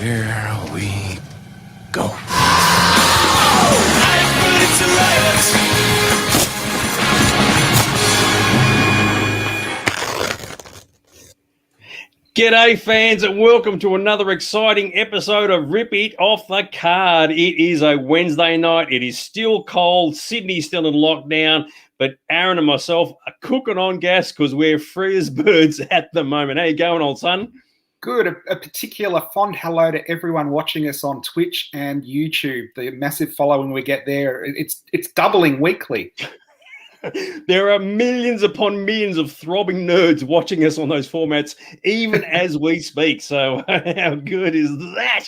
Here we go. G'day fans and welcome to another exciting episode of Rip It Off the Card. It is a Wednesday night. It is still cold. Sydney's still in lockdown, but Aaron and myself are cooking on gas because we're free as birds at the moment. How you going, old son? Good. A particular fond hello to everyone watching us on Twitch and YouTube. The massive following we get there, it's doubling weekly. There are millions upon millions of throbbing nerds watching us on those formats, even as we speak. So how good is that?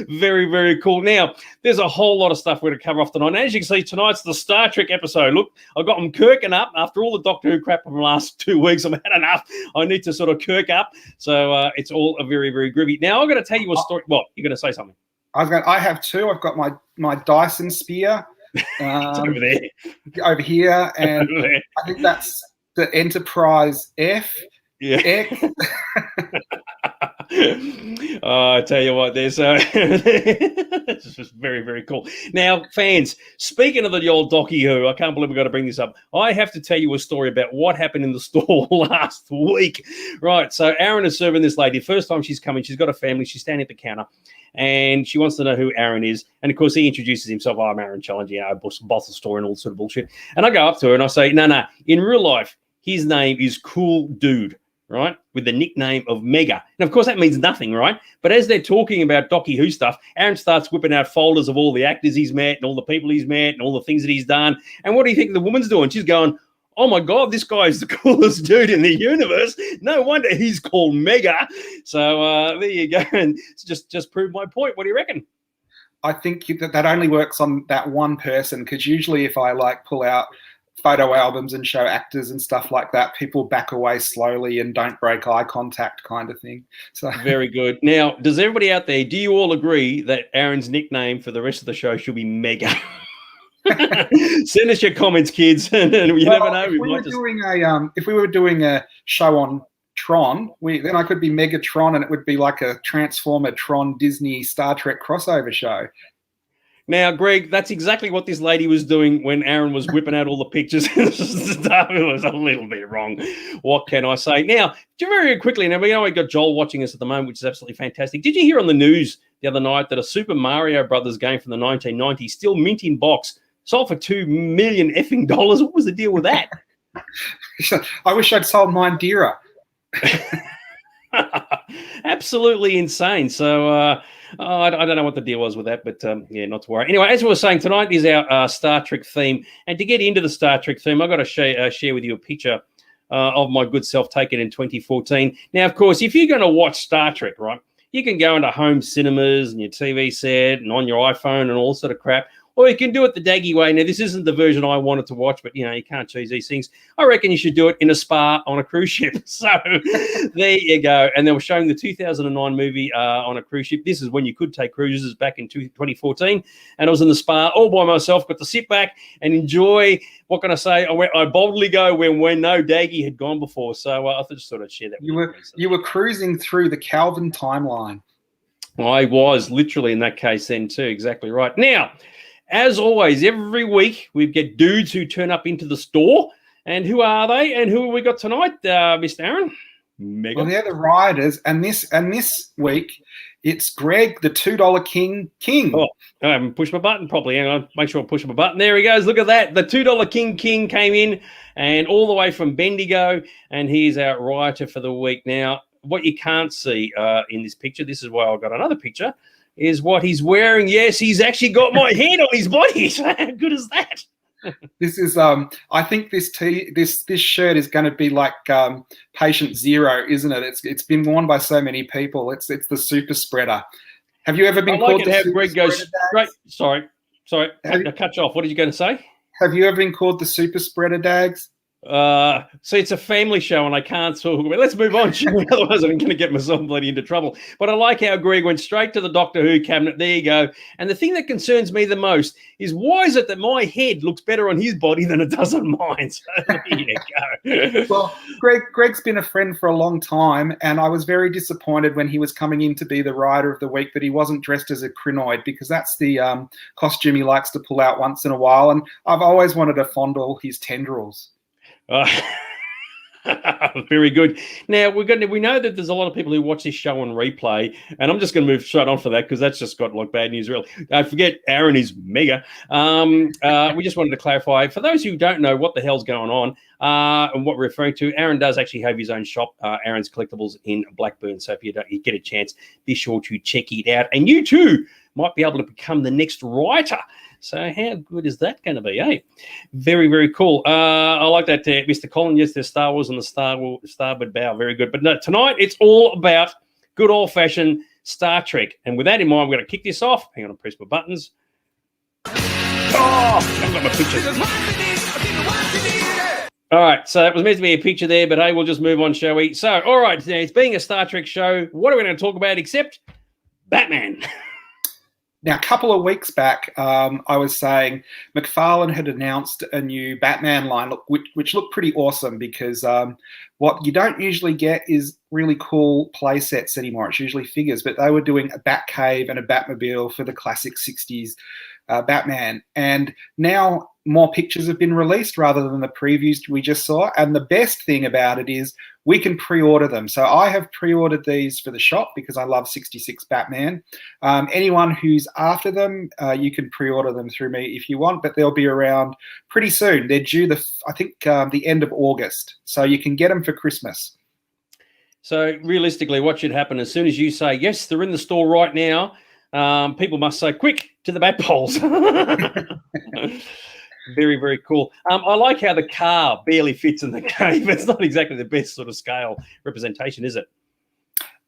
Very, very cool. Now, there's a whole lot of stuff we're going to cover off tonight. And as you can see, tonight's the Star Trek episode. Look, I got them kirking up. After all the Doctor Who crap from the last 2 weeks, I've had enough. I need to sort of kirk up. So it's all a very, very groovy. Now, I'm going to tell you a story. Well, you're going to say something. I have two. I've got my Dyson spear. It's over there. Over here, and I think that's the Enterprise F. Yeah. X. I tell you what, there's it's just very, very cool. Now, fans, speaking of the old Docky Who, I can't believe we've got to bring this up. I have to tell you a story about what happened in the store last week. Right, so Aaron is serving this lady. First time she's coming, she's got a family, she's standing at the counter, and she wants to know who Aaron is. And, of course, he introduces himself. I'm Aaron Challenge, boss of the store and all sort of bullshit. And I go up to her and I say, no, in real life, his name is Cool Dude, right, with the nickname of Mega. And, of course, that means nothing, right? But as they're talking about Docky Who stuff, Aaron starts whipping out folders of all the actors he's met and all the people he's met and all the things that he's done. And what do you think the woman's doing? She's going, oh, my God, this guy is the coolest dude in the universe. No wonder he's called Mega. So there you go. And just proved my point. What do you reckon? I think that only works on that one person, because usually if I pull out photo albums and show actors and stuff like that, people back away slowly and don't break eye contact kind of thing. So very good. Now, does everybody out there, do you all agree that Aaron's nickname for the rest of the show should be Mega? Send us your comments, kids, and you never know. If we were doing a show on Tron, then I could be Megatron, and it would be like a Transformer Tron Disney Star Trek crossover show. Now, Greg, that's exactly what this lady was doing when Aaron was whipping out all the pictures and stuff. It was a little bit wrong. What can I say? Now, very quickly, now we know we've got Joel watching us at the moment, which is absolutely fantastic. Did you hear on the news the other night that a Super Mario Brothers game from the 1990s, still mint in box, sold for $2 million effing dollars? What was the deal with that? I wish I'd sold mine dearer. Absolutely insane. So I don't know what the deal was with that, but yeah, not to worry. Anyway, as we were saying, tonight is our Star Trek theme. And to get into the Star Trek theme, I've got to share with you a picture of my good self taken in 2014. Now, of course, if you're going to watch Star Trek, right, you can go into home cinemas and your TV set and on your iPhone and all sort of crap. Or you can do it the Daggy way. Now, this isn't the version I wanted to watch, but, you can't choose these things. I reckon you should do it in a spa on a cruise ship. So there you go. And they were showing the 2009 movie on a cruise ship. This is when you could take cruises back in 2014. And I was in the spa all by myself, got to sit back and enjoy, what can I say? I boldly go when no Daggy had gone before. So I just thought I'd share that with you. You were cruising through the Calvin timeline. I was literally in that case then too. Exactly right. Now, as always, every week we get dudes who turn up into the store. And who are they? And who have we got tonight, Mr. Aaron? Mega. Well, they're the Riders. And this week, it's Greg, the $2 King. Oh, I haven't pushed my button properly. Hang on. Make sure I push my button. There he goes. Look at that. The $2 King came in and all the way from Bendigo. And he's our rioter for the week. Now, what you can't see in this picture, this is why I've got another picture, is what he's wearing. Yes, he's actually got my head on his body. How good is that? This is, I think this shirt is going to be like Patient Zero, isn't it? It's been worn by so many people. It's the super spreader. Have you ever been called the super Greg goes spreader? Sorry. I cut you off. What are you going to say? Have you ever been called the super spreader, Dags? See, it's a family show and I can't talk about it. Let's move on, shall we? Otherwise I'm going to get myself bloody into trouble. But I like how Greg went straight to the Doctor Who cabinet. There you go. And the thing that concerns me the most is why is it that my head looks better on his body than it does on mine? So there you go. Well, Greg's been a friend for a long time, and I was very disappointed when he was coming in to be the Rider of the Week that he wasn't dressed as a crinoid, because that's the costume he likes to pull out once in a while. And I've always wanted to fondle his tendrils. Very good. Now we know that there's a lot of people who watch this show on replay, and I'm just going to move straight on for that because that's just got like bad news. Really, forget Aaron is mega. We just wanted to clarify for those who don't know what the hell's going on and what we're referring to. Aaron does actually have his own shop, Aaron's Collectables in Blackburn. So if you get a chance, be sure to check it out, and you too might be able to become the next writer. So how good is that going to be, eh? Very, very cool. I like that, Mr. Colin. Yes, there's Star Wars on the starboard bow. Very good. But no, tonight it's all about good old-fashioned Star Trek. And with that in mind, I'm going to kick this off. Hang on, I'll press my buttons. Oh, I haven't got my picture. All right, so it was meant to be a picture there, but hey, we'll just move on, shall we? So, all right, now it's being a Star Trek show. What are we going to talk about except Batman? Now, a couple of weeks back, I was saying McFarlane had announced a new Batman line, which looked pretty awesome because what you don't usually get is really cool play sets anymore. It's usually figures, but they were doing a Batcave and a Batmobile for the classic 60s Batman. And now more pictures have been released rather than the previews we just saw. And the best thing about it is we can pre-order them. So I have pre-ordered these for the shop because I love 66 Batman. Anyone who's after them, you can pre-order them through me if you want, but they'll be around pretty soon. They're due, the end of August. So you can get them for Christmas. So realistically, what should happen as soon as you say, yes, they're in the store right now, people must say, quick, to the bat poles. Very, very cool. I like how the car barely fits in the cave. It's not exactly the best sort of scale representation, is it?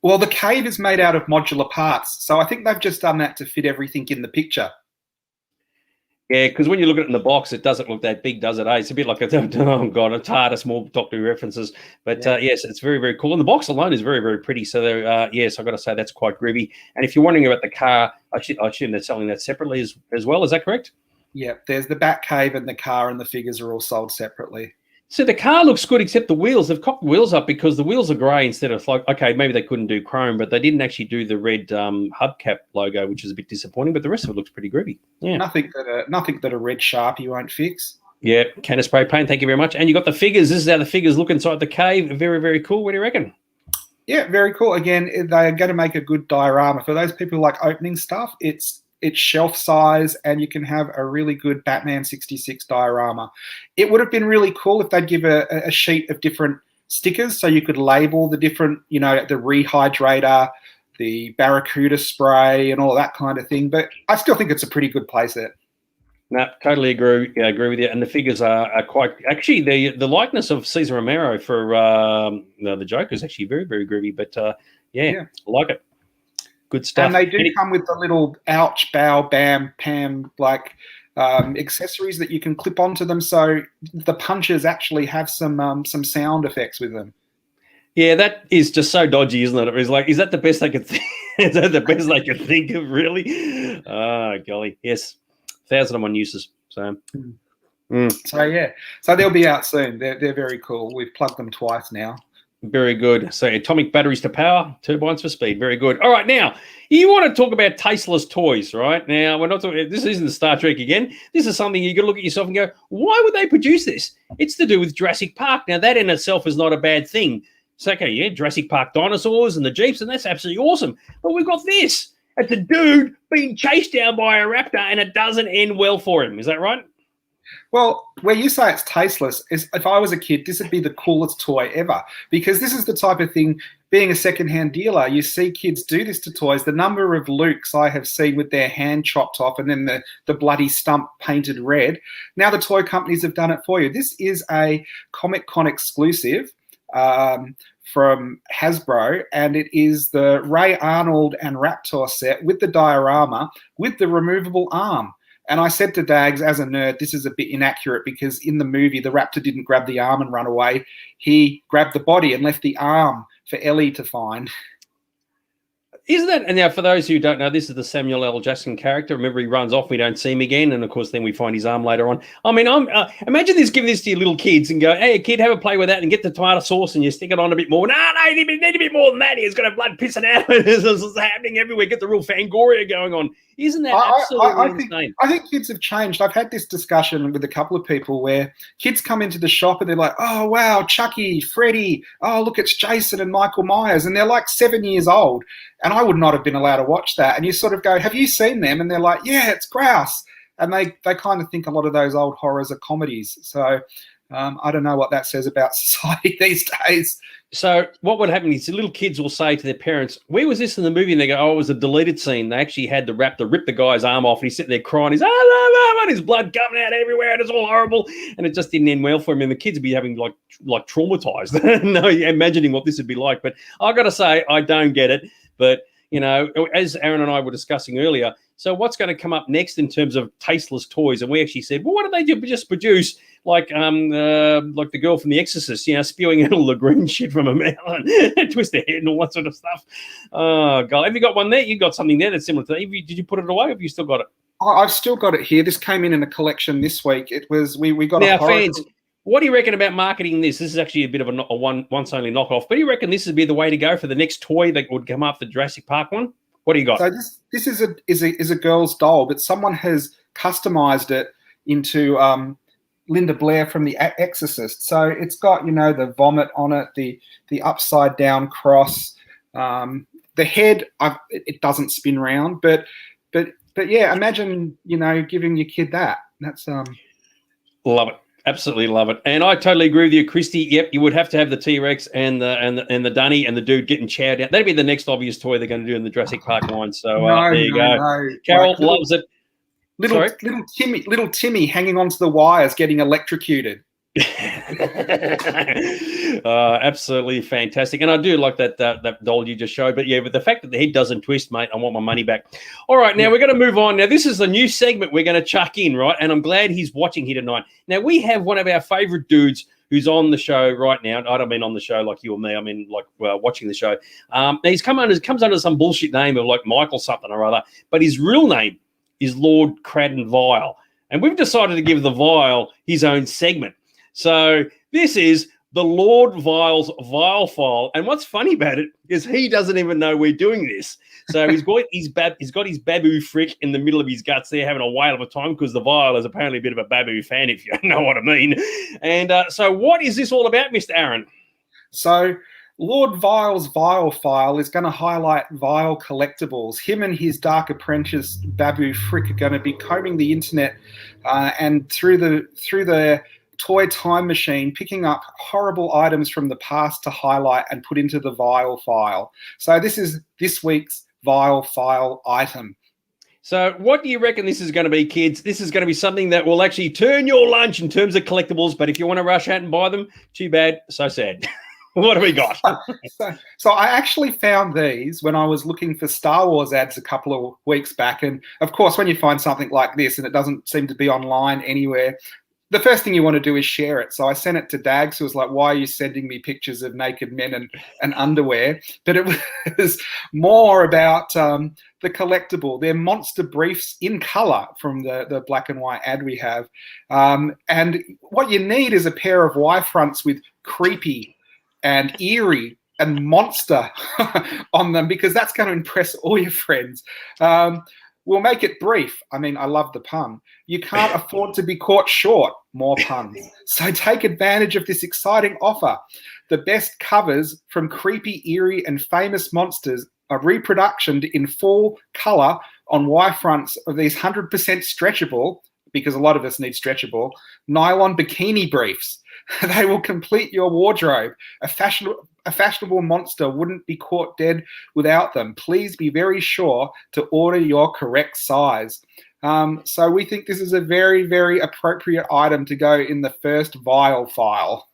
Well, the cave is made out of modular parts. So I think they've just done that to fit everything in the picture. Yeah, because when you look at it in the box, it doesn't look that big, does it? It's a bit like a TARDIS, more Doctor Who references. But yes, it's very, very cool. And the box alone is very, very pretty. So yes, I've got to say that's quite groovy. And if you're wondering about the car, I assume they're selling that separately as well. Is that correct? Yeah, there's the Batcave and the car, and the figures are all sold separately. So the car looks good, except the wheels. They've cocked the wheels up because the wheels are grey instead of like, okay, maybe they couldn't do chrome, but they didn't actually do the red hubcap logo, which is a bit disappointing. But the rest of it looks pretty groovy. Yeah, nothing that a red Sharpie won't fix. Yeah, can of spray paint. Thank you very much. And you got the figures. This is how the figures look inside the cave. Very, very cool. What do you reckon? Yeah, very cool. Again, they're going to make a good diorama for those people who like opening stuff. It's shelf size, and you can have a really good Batman 66 diorama. It would have been really cool if they'd give a sheet of different stickers so you could label the different, the rehydrator, the Barracuda spray, and all that kind of thing. But I still think it's a pretty good playset. No, totally agree with you. And the figures are quite actually the likeness of Cesar Romero for the Joker is actually very, very groovy. But yeah, I like it. Good stuff. And they do come with the little ouch, bow, bam, pam, accessories that you can clip onto them. So the punches actually have some sound effects with them. Yeah, that is just so dodgy, isn't it? It's like, is that the best they could think? Is that the best they could think of, really? Oh, golly. Yes. 1,001 uses. So, So yeah. So they'll be out soon. They're very cool. We've plugged them twice now. Very good. So atomic batteries to power, turbines for speed. Very good. All right, now you want to talk about tasteless toys, right? Now we're not talking. This isn't Star Trek again. This is something you got to look at yourself and go, why would they produce this? It's to do with Jurassic Park. Now that in itself is not a bad thing. It's okay, yeah, Jurassic Park dinosaurs and the Jeeps, and that's absolutely awesome. But we've got this. It's a dude being chased down by a raptor, and it doesn't end well for him. Is that right? Well, where you say it's tasteless, is if I was a kid, this would be the coolest toy ever, because this is the type of thing, being a secondhand dealer, you see kids do this to toys. The number of Lukes I have seen with their hand chopped off and then the bloody stump painted red. Now the toy companies have done it for you. This is a Comic-Con exclusive from Hasbro, and it is the Ray Arnold and Raptor set with the diorama with the removable arm. And I said to Dags, as a nerd, this is a bit inaccurate because in the movie, the raptor didn't grab the arm and run away. He grabbed the body and left the arm for Ellie to find. Isn't that, and now for those who don't know, this is the Samuel L. Jackson character. Remember, he runs off, we don't see him again, and of course, then we find his arm later on. I mean, imagine this, giving this to your little kids and go, hey, kid, have a play with that and get the tomato sauce and you stick it on a bit more. No, you need a bit more than that. He's got a blood pissing out. This is happening everywhere. Get the real Fangoria going on. Isn't that absolutely insane? I think kids have changed. I've had this discussion with a couple of people where kids come into the shop and they're like, oh, wow, Chucky, Freddy, oh, look, it's Jason and Michael Myers. And they're like 7 years old. And I would not have been allowed to watch that. And you sort of go, have you seen them? And they're like, yeah, it's grouse. And they kind of think a lot of those old horrors are comedies. So I don't know what that says about society these days. So what would happen is the little kids will say to their parents, where was this in the movie? And they go, oh, it was a deleted scene. They actually had the raptor rip the guy's arm off and he's sitting there crying. He's, and his blood coming out everywhere and it's all horrible. And it just didn't end well for him. And the kids would be having like traumatized. No, imagining what this would be like. But I've got to say, I don't get it. But, you know, as Aaron and I were discussing earlier, so what's going to come up next in terms of tasteless toys? And we actually said, well, what do they do? Just produce like the girl from The Exorcist, you know, spewing out all the green shit from her mouth and twist her head and all that sort of stuff. Oh, God. Have you got one there? You got something there that's similar to that. Did you put it away or have you still got it? I've still got it here. This came in a collection this week. It was, we got now, a horror. Fans, what do you reckon about marketing this? This is actually a bit of a once only knockoff. But do you reckon this would be the way to go for the next toy that would come after the Jurassic Park one? What do you got? So this is a girl's doll, but someone has customized it into Linda Blair from The Exorcist. So it's got, you know, the vomit on it, the upside down cross, the head. It doesn't spin round, but yeah, imagine, you know, giving your kid that. That's love it. Absolutely love it. And I totally agree with you, Christy. Yep, you would have to have the T-Rex and the Dunny and the dude getting chowed out. That'd be the next obvious toy they're going to do in the Jurassic Park line. So there you go. No. Carol like loves it. Little Timmy hanging onto the wires getting electrocuted. Absolutely fantastic. And I do like that doll you just showed. But yeah, but the fact that the head doesn't twist, mate, I want my money back. All right, now we're going to move on. Now, this is a new segment we're going to chuck in, right? And I'm glad he's watching here tonight. Now, we have one of our favorite dudes who's on the show right now. I don't mean on the show like you or me. I mean like watching the show. Now he's comes under some bullshit name of like Michael something or other. But his real name is Lord Cradden Vile. And we've decided to give the Vile his own segment. So this is the Lord Vile's Vile File. And what's funny about it is he doesn't even know we're doing this. So he's got his babu frick in the middle of his guts there having a whale of a time because the Vile is apparently a bit of a babu fan, if you know what I mean. And so what is this all about, Mr. Aaron? So Lord Vile's Vile File is going to highlight Vile Collectables. Him and his dark apprentice Babu Frick are going to be combing the internet and through the toy time machine, picking up horrible items from the past to highlight and put into the Vile File. So this is this week's Vile File item. So what do you reckon this is going to be, kids? This is going to be something that will actually turn your lunch in terms of collectibles, but if you want to rush out and buy them, too bad, so sad. What do we got? So I actually found these when I was looking for Star Wars ads a couple of weeks back. And of course, when you find something like this and it doesn't seem to be online anywhere, the first thing you want to do is share it. So I sent it to Dags, who was like, why are you sending me pictures of naked men and underwear? But it was more about the collectible. They're monster briefs in color from the black and white ad we have. And what you need is a pair of Y-fronts with creepy and eerie and monster on them, because that's going to impress all your friends. We'll make it brief. I mean, I love the pun. You can't afford to be caught short. More puns. So take advantage of this exciting offer. The best covers from creepy, eerie, and famous monsters are reproductioned in full color on Y-fronts of these 100% stretchable, because a lot of us need stretchable, nylon bikini briefs. They will complete your wardrobe. A fashionable monster wouldn't be caught dead without them. Please be very sure to order your correct size. So we think this is a very, very appropriate item to go in the first Vile File.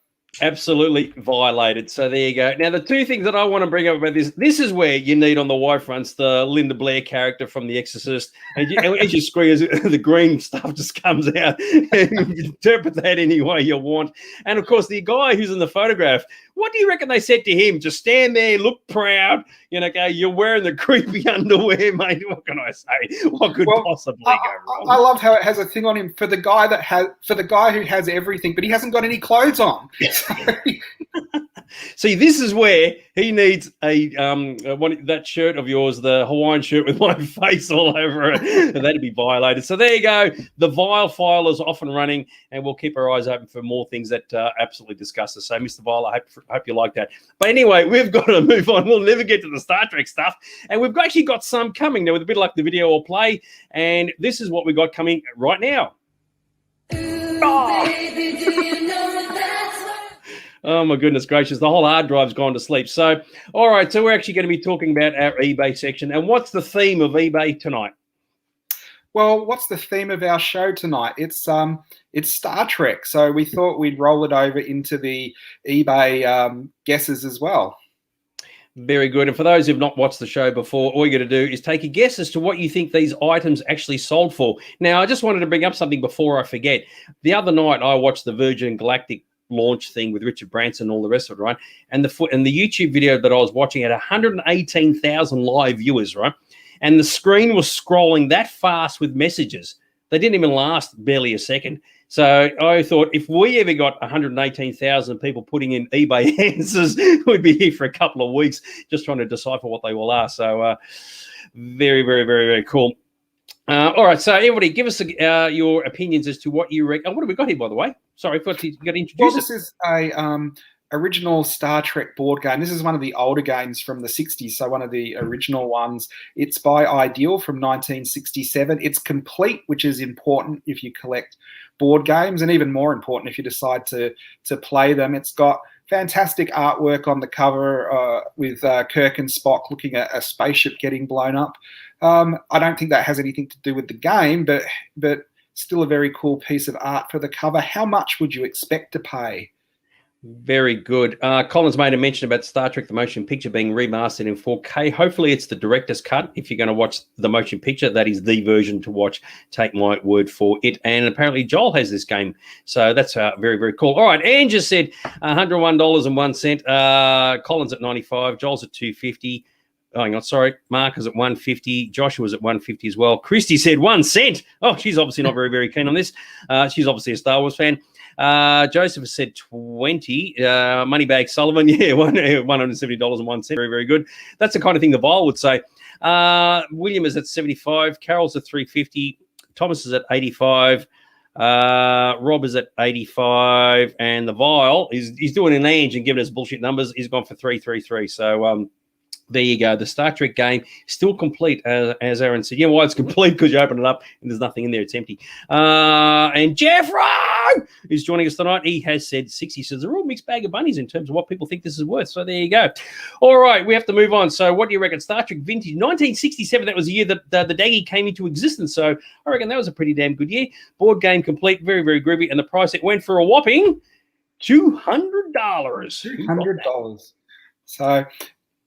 Absolutely violated. So there you go. Now, the two things that I want to bring up about this is where you need on the Y fronts the Linda Blair character from The Exorcist. And as you scream, the green stuff just comes out. And you interpret that any way you want. And, of course, the guy who's in the photograph, what do you reckon they said to him? Just stand there, look proud. Go, you're wearing the creepy underwear, mate. What can I say? What could possibly go wrong? I loved how it has a thing on him for the guy who has everything, but he hasn't got any clothes on. See, this is where he needs that shirt of yours, the Hawaiian shirt with my face all over it. And that'd be violated. So there you go. The Vile File is off and running, and we'll keep our eyes open for more things that absolutely disgust us. So, Mr. Vile, I hope you like that. But anyway, we've got to move on. We'll never get to the Star Trek stuff. And we've actually got some coming now with a bit like the video or play. And this is what we've got coming right now. Oh, my goodness gracious. The whole hard drive's gone to sleep. So, all right. So we're actually going to be talking about our eBay section. And what's the theme of eBay tonight? Well, what's the theme of our show tonight? It's Star Trek. So we thought we'd roll it over into the eBay guesses as well. Very good. And for those who've not watched the show before, all you got to do is take a guess as to what you think these items actually sold for. Now, I just wanted to bring up something before I forget. The other night, I watched the Virgin Galactic launch thing with Richard Branson and all the rest of it, right? And the YouTube video that I was watching had 118,000 live viewers, right? And the screen was scrolling that fast with messages. They didn't even last barely a second. So I thought if we ever got 118,000 people putting in eBay answers, we'd be here for a couple of weeks just trying to decipher what they will are. So very, very, very, very cool. All right, so everybody, give us your opinions as to what you reckon. What have we got here, by the way? Sorry, I thought you got to introduce Well, this is a original Star Trek board game. This is one of the older games from the 60s, so one of the original ones. It's by Ideal from 1967. It's complete, which is important if you collect board games, and even more important if you decide to play them. It's got fantastic artwork on the cover with Kirk and Spock looking at a spaceship getting blown up. I don't think that has anything to do with the game, but still a very cool piece of art for the cover. How much would you expect to pay? Very good. Colin's made a mention about Star Trek the Motion Picture being remastered in 4K. Hopefully it's the director's cut. If you're going to watch the motion picture, that is the version to watch. Take my word for it. And apparently Joel has this game. So that's very, very cool. All right. Anne just said $101.01. Colin's at 95. Joel's at 250. Oh, hang on, sorry. Mark is at 150. Joshua's at 150 as well. Christy said 1 cent. Oh, she's obviously not very, very keen on this. She's obviously a Star Wars fan. Joseph has said 20. Moneybag Sullivan, yeah, $170.01. Very, very good. That's the kind of thing the Vile would say. William is at 75. Carol's at 350. Thomas is at 85. Rob is at 85. And the Vile, he's doing an Ange and giving us bullshit numbers. He's gone for 333. So, there you go. The Star Trek game still complete, as Aaron said. Yeah, well, it's complete because you open it up and there's nothing in there. It's empty. And Jeffro is joining us tonight. He has said 60. So they're all mixed bag of bunnies in terms of what people think this is worth. So there you go. All right, we have to move on. So what do you reckon? Star Trek Vintage 1967. That was the year that the Daggy came into existence. So I reckon that was a pretty damn good year. Board game complete, very, very groovy. And the price it went for a whopping $200. $200. So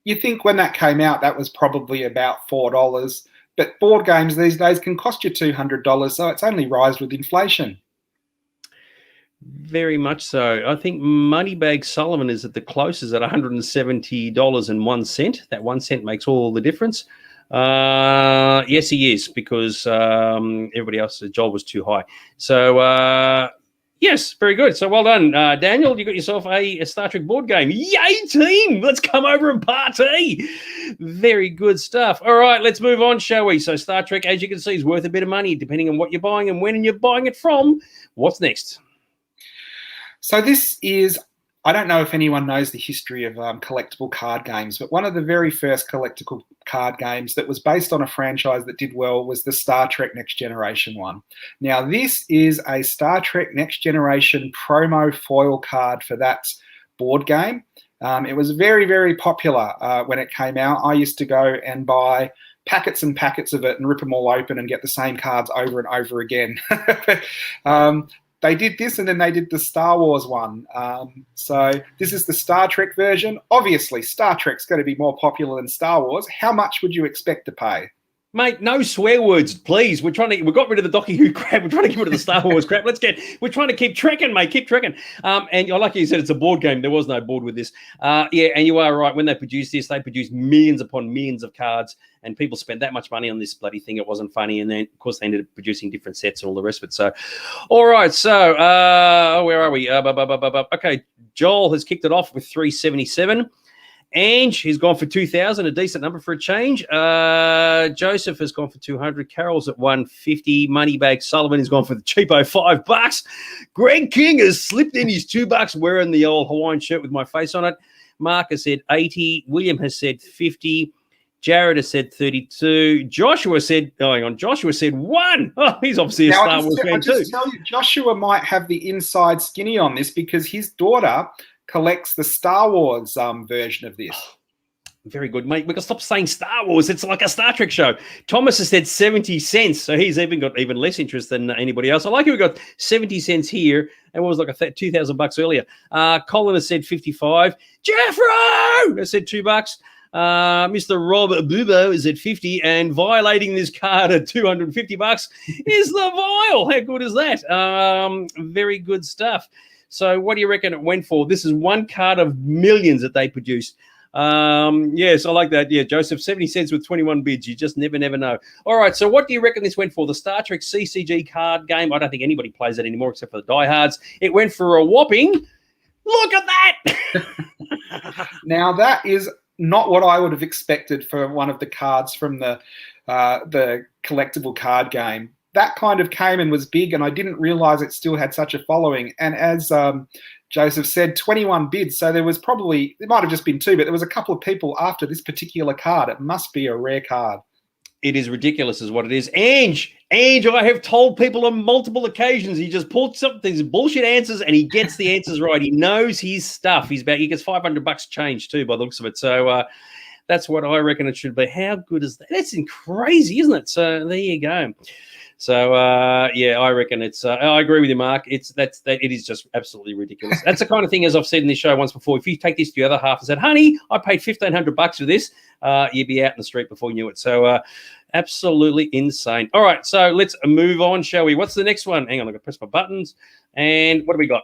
you think when that came out, that was probably about $4. But board games these days can cost you $200, so it's only rise with inflation. Very much so. I think Moneybag Sullivan is at the closest at $170.01. That 1 cent makes all the difference. Yes, he is, because everybody else, Joel was too high. So, yes, very good. So well done, Daniel. You got yourself a Star Trek board game. Yay, team! Let's come over and party. Very good stuff. All right, let's move on, shall we? So Star Trek, as you can see, is worth a bit of money, depending on what you're buying and when you're buying it from. What's next? So this is, I don't know if anyone knows the history of collectible card games, but one of the very first collectible card games that was based on a franchise that did well was the Star Trek Next Generation one. Now, this is a Star Trek Next Generation promo foil card for that board game. It was very, very popular when it came out. I used to go and buy packets and packets of it and rip them all open and get the same cards over and over again. they did this, and then they did the Star Wars one. So this is the Star Trek version. Obviously, Star Trek's going to be more popular than Star Wars. How much would you expect to pay? Mate, no swear words, please. We got rid of the Doctor Who crap. We're trying to get rid of the Star Wars crap. We're trying to keep trekking, mate. Keep trekking. And like you said, it's a board game. There was no board with this. Yeah, and you are right. When they produced this, they produced millions upon millions of cards, and people spent that much money on this bloody thing. It wasn't funny. And then, of course, they ended up producing different sets and all the rest of it. So, all right. So, where are we? Okay, Joel has kicked it off with 377. Ange, he's gone for 2,000, a decent number for a change. Joseph has gone for 200. Carol's at 150. Moneybag Sullivan has gone for the cheapo $5. Greg King has slipped in his $2 wearing the old Hawaiian shirt with my face on it. Mark has said 80. William has said 50. Jared has said 32. Joshua said 1. Oh, he's obviously a Star Wars fan too. Tell you, Joshua might have the inside skinny on this because his daughter collects the Star Wars version of this. Very good, mate. We can stop saying Star Wars. It's like a Star Trek show. Thomas has said 70 cents, so he's got even less interest than anybody else. I like it. We got 70 cents here, and what was like $2,000 earlier. Colin has said 55. Jeffro has said $2. Mr. Rob Bubo is at 50, and violating this card at $250 is the Vile. How good is that? Very good stuff. So what do you reckon it went for? This is one card of millions that they produced. Yes, I like that. Yeah, Joseph, 70 cents with 21 bids. You just never know. All right, so what do you reckon this went for? The Star Trek CCG card game. I don't think anybody plays that anymore except for the diehards. It went for a whopping, look at that. Now, that is not what I would have expected for one of the cards from the collectible card game. That kind of came and was big, and I didn't realize it still had such a following. And as Joseph said, 21 bids. So there was probably, it might have just been 2, but there was a couple of people after this particular card. It must be a rare card. It is ridiculous is what it is. Ange, I have told people on multiple occasions, he just pulls up these bullshit answers and he gets the answers right. He knows his stuff. He gets $500 change too by the looks of it. So that's what I reckon it should be. How good is that? That's crazy, isn't it? So there you go. So yeah, I reckon it's. I agree with you, Mark. It is just absolutely ridiculous. That's the kind of thing, as I've said in this show once before. If you take this to the other half and said, "Honey, I paid $1,500 for this," you'd be out in the street before you knew it. So absolutely insane. All right, so let's move on, shall we? What's the next one? Hang on, I'm gonna press my buttons. And what do we got?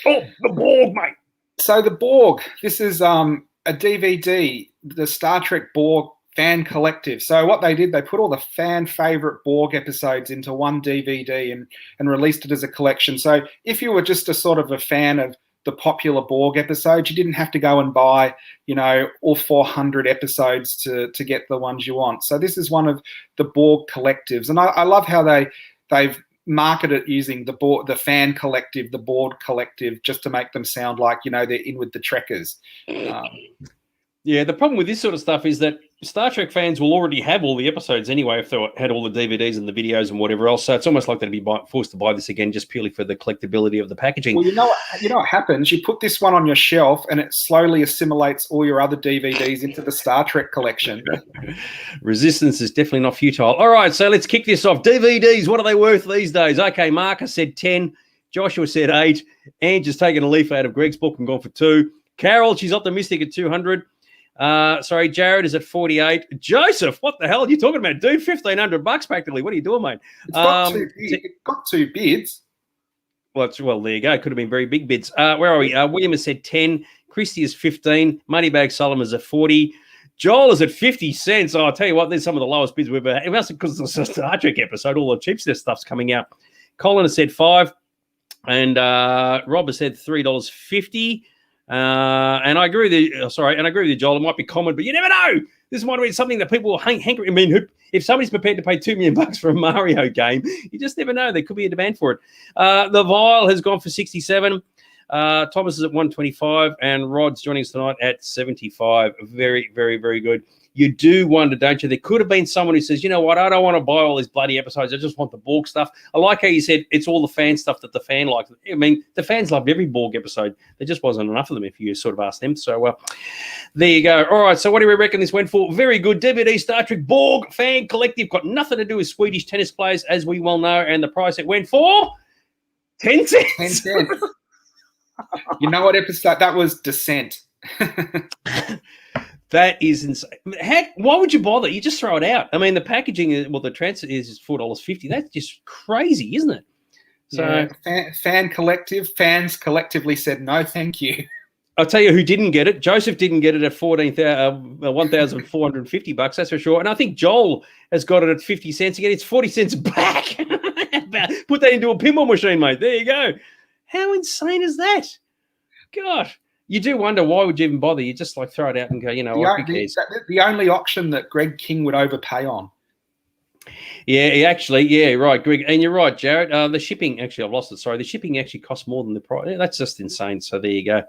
Oh, the Borg, mate. So the Borg. This is a DVD, the Star Trek Borg Fan Collective. So what they did, they put all the fan favorite Borg episodes into one DVD and released it as a collection. So if you were just a sort of a fan of the popular Borg episodes, you didn't have to go and buy, all 400 episodes to get the ones you want. So this is one of the Borg collectives. And I love how they've marketed it using the fan collective, the Borg collective, just to make them sound like, they're in with the Trekkers. Yeah, the problem with this sort of stuff is that Star Trek fans will already have all the episodes anyway if they had all the DVDs and the videos and whatever else. So it's almost like they'd be forced to buy this again just purely for the collectability of the packaging. Well, you know what happens? You put this one on your shelf and it slowly assimilates all your other DVDs into the Star Trek collection. Resistance is definitely not futile. All right, so let's kick this off. DVDs, what are they worth these days? Okay, Marcus said 10. Joshua said 8. Ange has taken a leaf out of Greg's book and gone for 2. Carol, she's optimistic at 200. Jared is at 48. Joseph, what the hell are you talking about, dude? $1,500 practically. What are you doing, mate? It got 2 bids. Well, there you go. Could have been very big bids. Where are we? William has said 10. Christy is 15. Moneybag Solomon is at 40. Joel is at 50 cents. Oh, I'll tell you what, there's some of the lowest bids we've ever had. It must be because it's a Star Trek episode. All the cheap stuff's coming out. Colin has said 5. And Rob has said $3.50. And I agree with you. And I agree with you, Joel. It might be common, but you never know. This might be something that people will hanker. I mean, if somebody's prepared to pay $2 million for a Mario game, you just never know. There could be a demand for it. The Vile has gone for 67. Thomas is at 125, and Rod's joining us tonight at 75. Very, very, very good. You do wonder, don't you? There could have been someone who says, you know what, I don't want to buy all these bloody episodes. I just want the Borg stuff. I like how you said it's all the fan stuff that the fan likes. I mean, the fans loved every Borg episode. There just wasn't enough of them if you sort of asked them. So there you go. All right, so what do we reckon this went for? Very good. DVD Star Trek Borg Fan Collective. Got nothing to do with Swedish tennis players, as we well know. And the price it went for 10 10 cents. cents. You know what episode? That was Descent. That is insane. Why would you bother? You just throw it out. I mean, the packaging, well, the transfer is $4.50. That's just crazy, isn't it? So, yeah. Fans collectively said no, thank you. I'll tell you who didn't get it. Joseph didn't get it at $1,450. That's for sure. And I think Joel has got it at 50 cents again. It's 40 cents back. Put that into a pinball machine, mate. There you go. How insane is that? God. You do wonder why would you even bother? You just like throw it out and go, you know what, who cares? The only auction that Greg King would overpay on. Yeah, right, Greg. And you're right, Jared. The shipping, actually, I've lost it. Sorry. The shipping actually costs more than the price. Yeah, that's just insane. So there you go.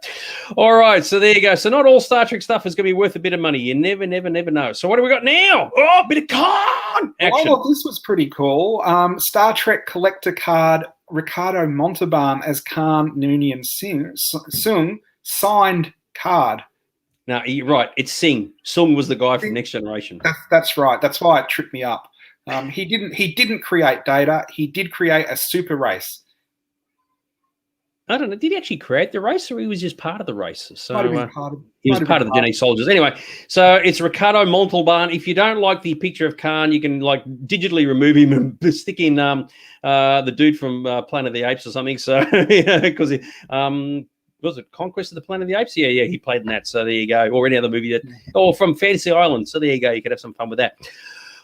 All right. So there you go. So not all Star Trek stuff is going to be worth a bit of money. You never know. So what do we got now? Oh, a bit of con action. I thought this was pretty cool. Star Trek collector card, Ricardo Montalban as Khan Noonien Sung, signed card. No, you're right. It's Singh. Sung was the guy from Next Generation. That's right. That's why it tripped me up. He didn't create Data. He did create a super race. I don't know. Did he actually create the race, or he was just part of the race? So he was part of the Genetic Soldiers. Anyway, so it's Ricardo Montalban. If you don't like the picture of Khan, you can like digitally remove him and stick in the dude from Planet of the Apes or something. So because was it Conquest of the Planet of the Apes? Yeah, he played in that. So there you go. Or any other movie or from Fantasy Island. So there you go. You could have some fun with that.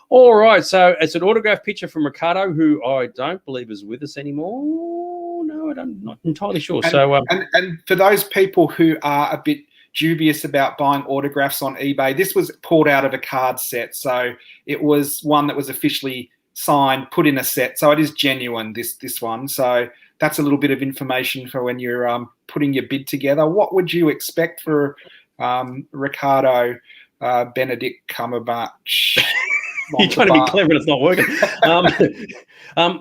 All right. So it's an autographed picture from Ricardo, who I don't believe is with us anymore. No, I'm not entirely sure. And for those people who are a bit dubious about buying autographs on eBay, this was pulled out of a card set. So it was one that was officially signed, put in a set. So it is genuine, this one. So that's a little bit of information for when you're putting your bid together. What would you expect for Ricardo Benedict Cumberbatch? You're trying to be clever and it's not working.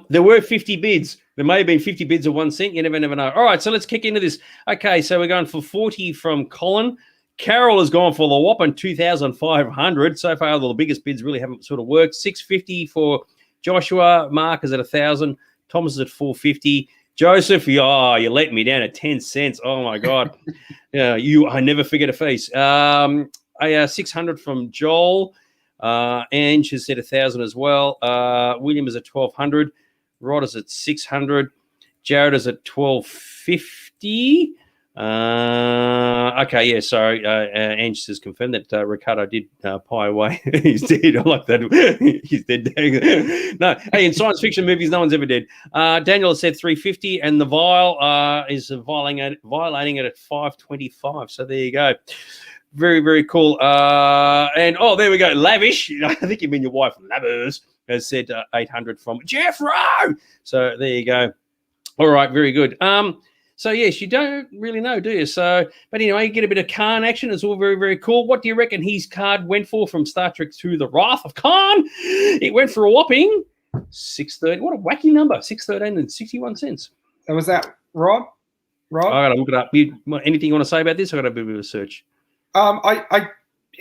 There were 50 bids. There may have been 50 bids of 1 cent. You never know. All right, so let's kick into this. Okay, so we're going for 40 from Colin. Carol has gone for the whopping 2,500. So far, the biggest bids really haven't sort of worked. 650 for Joshua. Mark is at 1,000. Thomas is at 450. Joseph, you let me down at 10 cents. Oh, my God. I never forget a face. 600 from Joel. Ange has said 1,000 as well. William is at 1,200. Rod is at 600. Jared is at 1,250. Okay, yeah, sorry. Ange has confirmed that Ricardo did pie away. He's dead. I like that. He's dead. No, hey, in science fiction movies, no one's ever dead. Daniel has said 350, and the vial is violating it at 525. So there you go. Very, very cool. And there we go. Lavish. I think you mean your wife, Lavish, has said 800 from Jeff Rowe. So there you go. All right, very good. So yes, you don't really know, do you? So, but anyway, you get a bit of Khan action. It's all very, very cool. What do you reckon his card went for from Star Trek II: The Wrath of Khan? It went for a whopping $6.30. What a wacky number! $6.13 and 61 cents. So was that Rod? I gotta look it up. Anything you want to say about this? I got to do a bit of a search.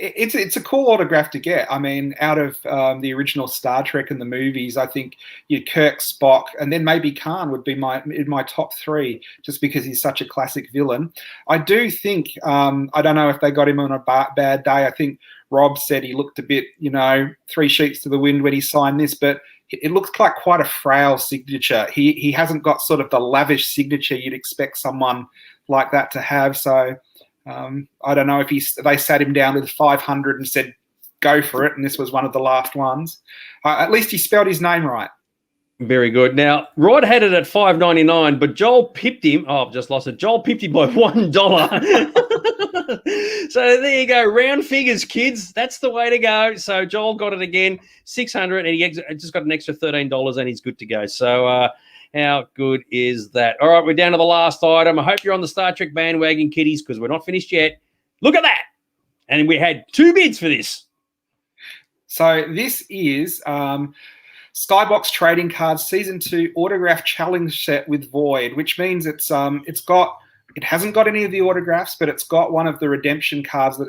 It's a cool autograph to get. I mean, out of the original Star Trek and the movies, I think Kirk, Spock, and then maybe Khan would be in my top three, just because he's such a classic villain. I do think I don't know if they got him on a bad day. I think Rob said he looked a bit, three sheets to the wind when he signed this, but it looks like quite a frail signature. He hasn't got sort of the lavish signature you'd expect someone like that to have. So. I don't know if they sat him down with 500 and said, go for it. And this was one of the last ones. At least he spelled his name right. Very good. Now, Rod had it at $5.99, but Joel pipped him. Oh, I've just lost it. Joel pipped him by $1. So there you go. Round figures, kids. That's the way to go. So Joel got it again, $600, and he just got an extra $13, and he's good to go. So, how good is that? All right, we're down to the last item. I hope you're on the Star Trek bandwagon, kiddies, because we're not finished yet. Look at that. And we had 2 bids for this. So this is Skybox Trading Cards Season 2 Autograph Challenge Set with Void, which means it hasn't got any of the autographs, but it's got one of the redemption cards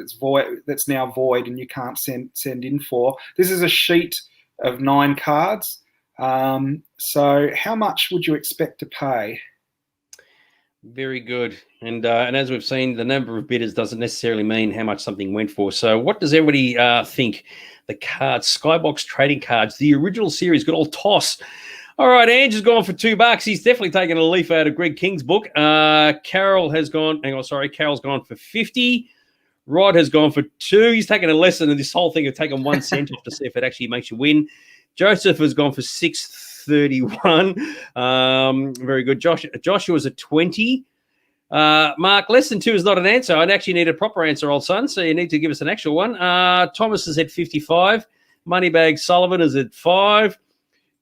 that's now void and you can't send in for. This is a sheet of 9 cards. So how much would you expect to pay? Very good. And as we've seen, the number of bidders doesn't necessarily mean how much something went for. So what does everybody think? The cards, Skybox trading cards, the original series, good old toss. All right, Ange has gone for $2. He's definitely taken a leaf out of Greg King's book. Carol has gone, Carol's gone for 50. Rod has gone for 2. He's taken a lesson in this whole thing of taking 1 cent off to see if it actually makes you win. Joseph has gone for 6.31. Very good. Joshua's at 20. Mark, less than 2 is not an answer. I'd actually need a proper answer, old son, so you need to give us an actual one. Thomas is at 55. Moneybag Sullivan is at 5.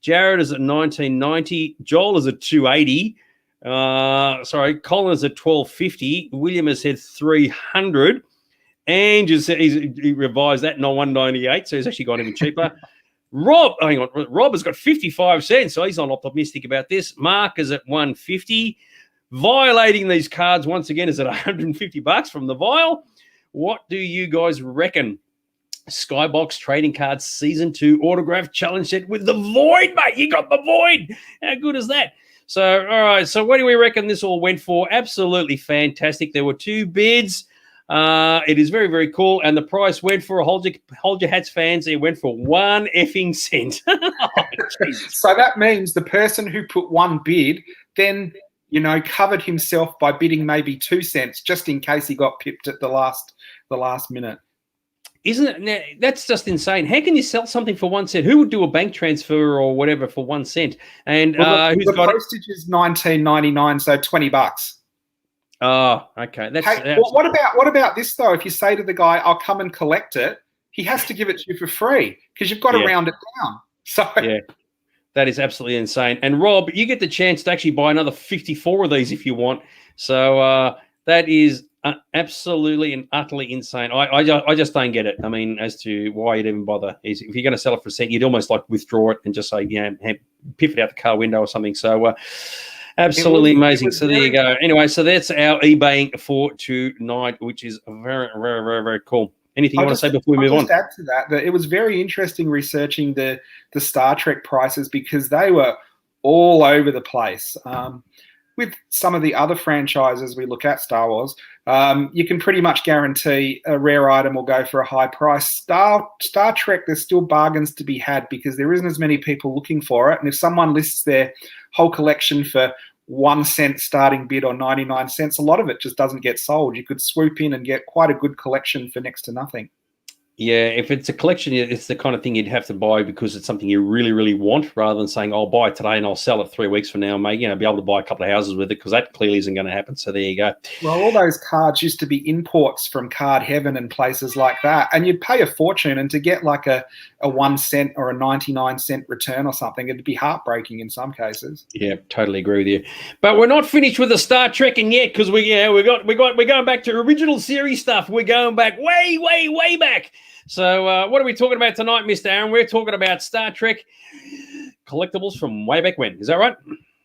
Jared is at 1990. Joel is at 280. Colin is at 1250. William has said 300. Ange he revised that, not 198, so he's actually gone even cheaper. Rob has got 55 cents, so he's not optimistic about this. Mark is at 150. Violating these cards once again is at $150 from the vial. What do you guys reckon? Skybox Trading Cards Season 2 Autograph Challenge Set with the Void, mate. You got the Void. How good is that? So, all right. So what do we reckon this all went for? Absolutely fantastic. There were 2 bids. It is very, very cool. And the price went for, hold your hats, fans, it went for 1 effing cent. Oh, so that means the person who put 1 bid then, covered himself by bidding maybe 2 cents just in case he got pipped at the last minute. Isn't it? That's just insane. How can you sell something for 1 cent? Who would do a bank transfer or whatever for 1 cent? And the postage is $19.99, so $20. Oh, okay. What about this though? If you say to the guy, "I'll come and collect it," he has to give it to you for free because you've got to round it down. So yeah, that is absolutely insane. And Rob, you get the chance to actually buy another 54 of these if you want. So that is absolutely and utterly insane. I just don't get it. I mean, as to why you'd even bother. If you're going to sell it for a cent, you'd almost like withdraw it and just say, piff it out the car window or something. So absolutely amazing. So there you go. Anyway, so that's our eBaying for tonight, which is very, very, very, very cool. Anything you want to say before we move on? Just add to that it was very interesting researching the Star Trek prices because they were all over the place. With some of the other franchises we look at, Star Wars, you can pretty much guarantee a rare item will go for a high price. Star Trek, there's still bargains to be had because there isn't as many people looking for it. And if someone lists their whole collection for 1 cent starting bid or 99 cents, a lot of it just doesn't get sold. You could swoop in and get quite a good collection for next to nothing. Yeah, if it's a collection, it's the kind of thing you'd have to buy because it's something you really, really want rather than saying, I'll buy it today and I'll sell it 3 weeks from now and be able to buy a couple of houses with it because that clearly isn't going to happen. So there you go. Well, all those cards used to be imports from Card Heaven and places like that. And you'd pay a fortune and to get like a 1 cent or a 99 cent return or something, it'd be heartbreaking in some cases. Yeah, totally agree with you. But we're not finished with the Star Trek and yet because we're going back to original series stuff. We're going back way, way, way back. So what are we talking about tonight, Mr. Aaron? We're talking about Star Trek collectibles from way back when. Is that right?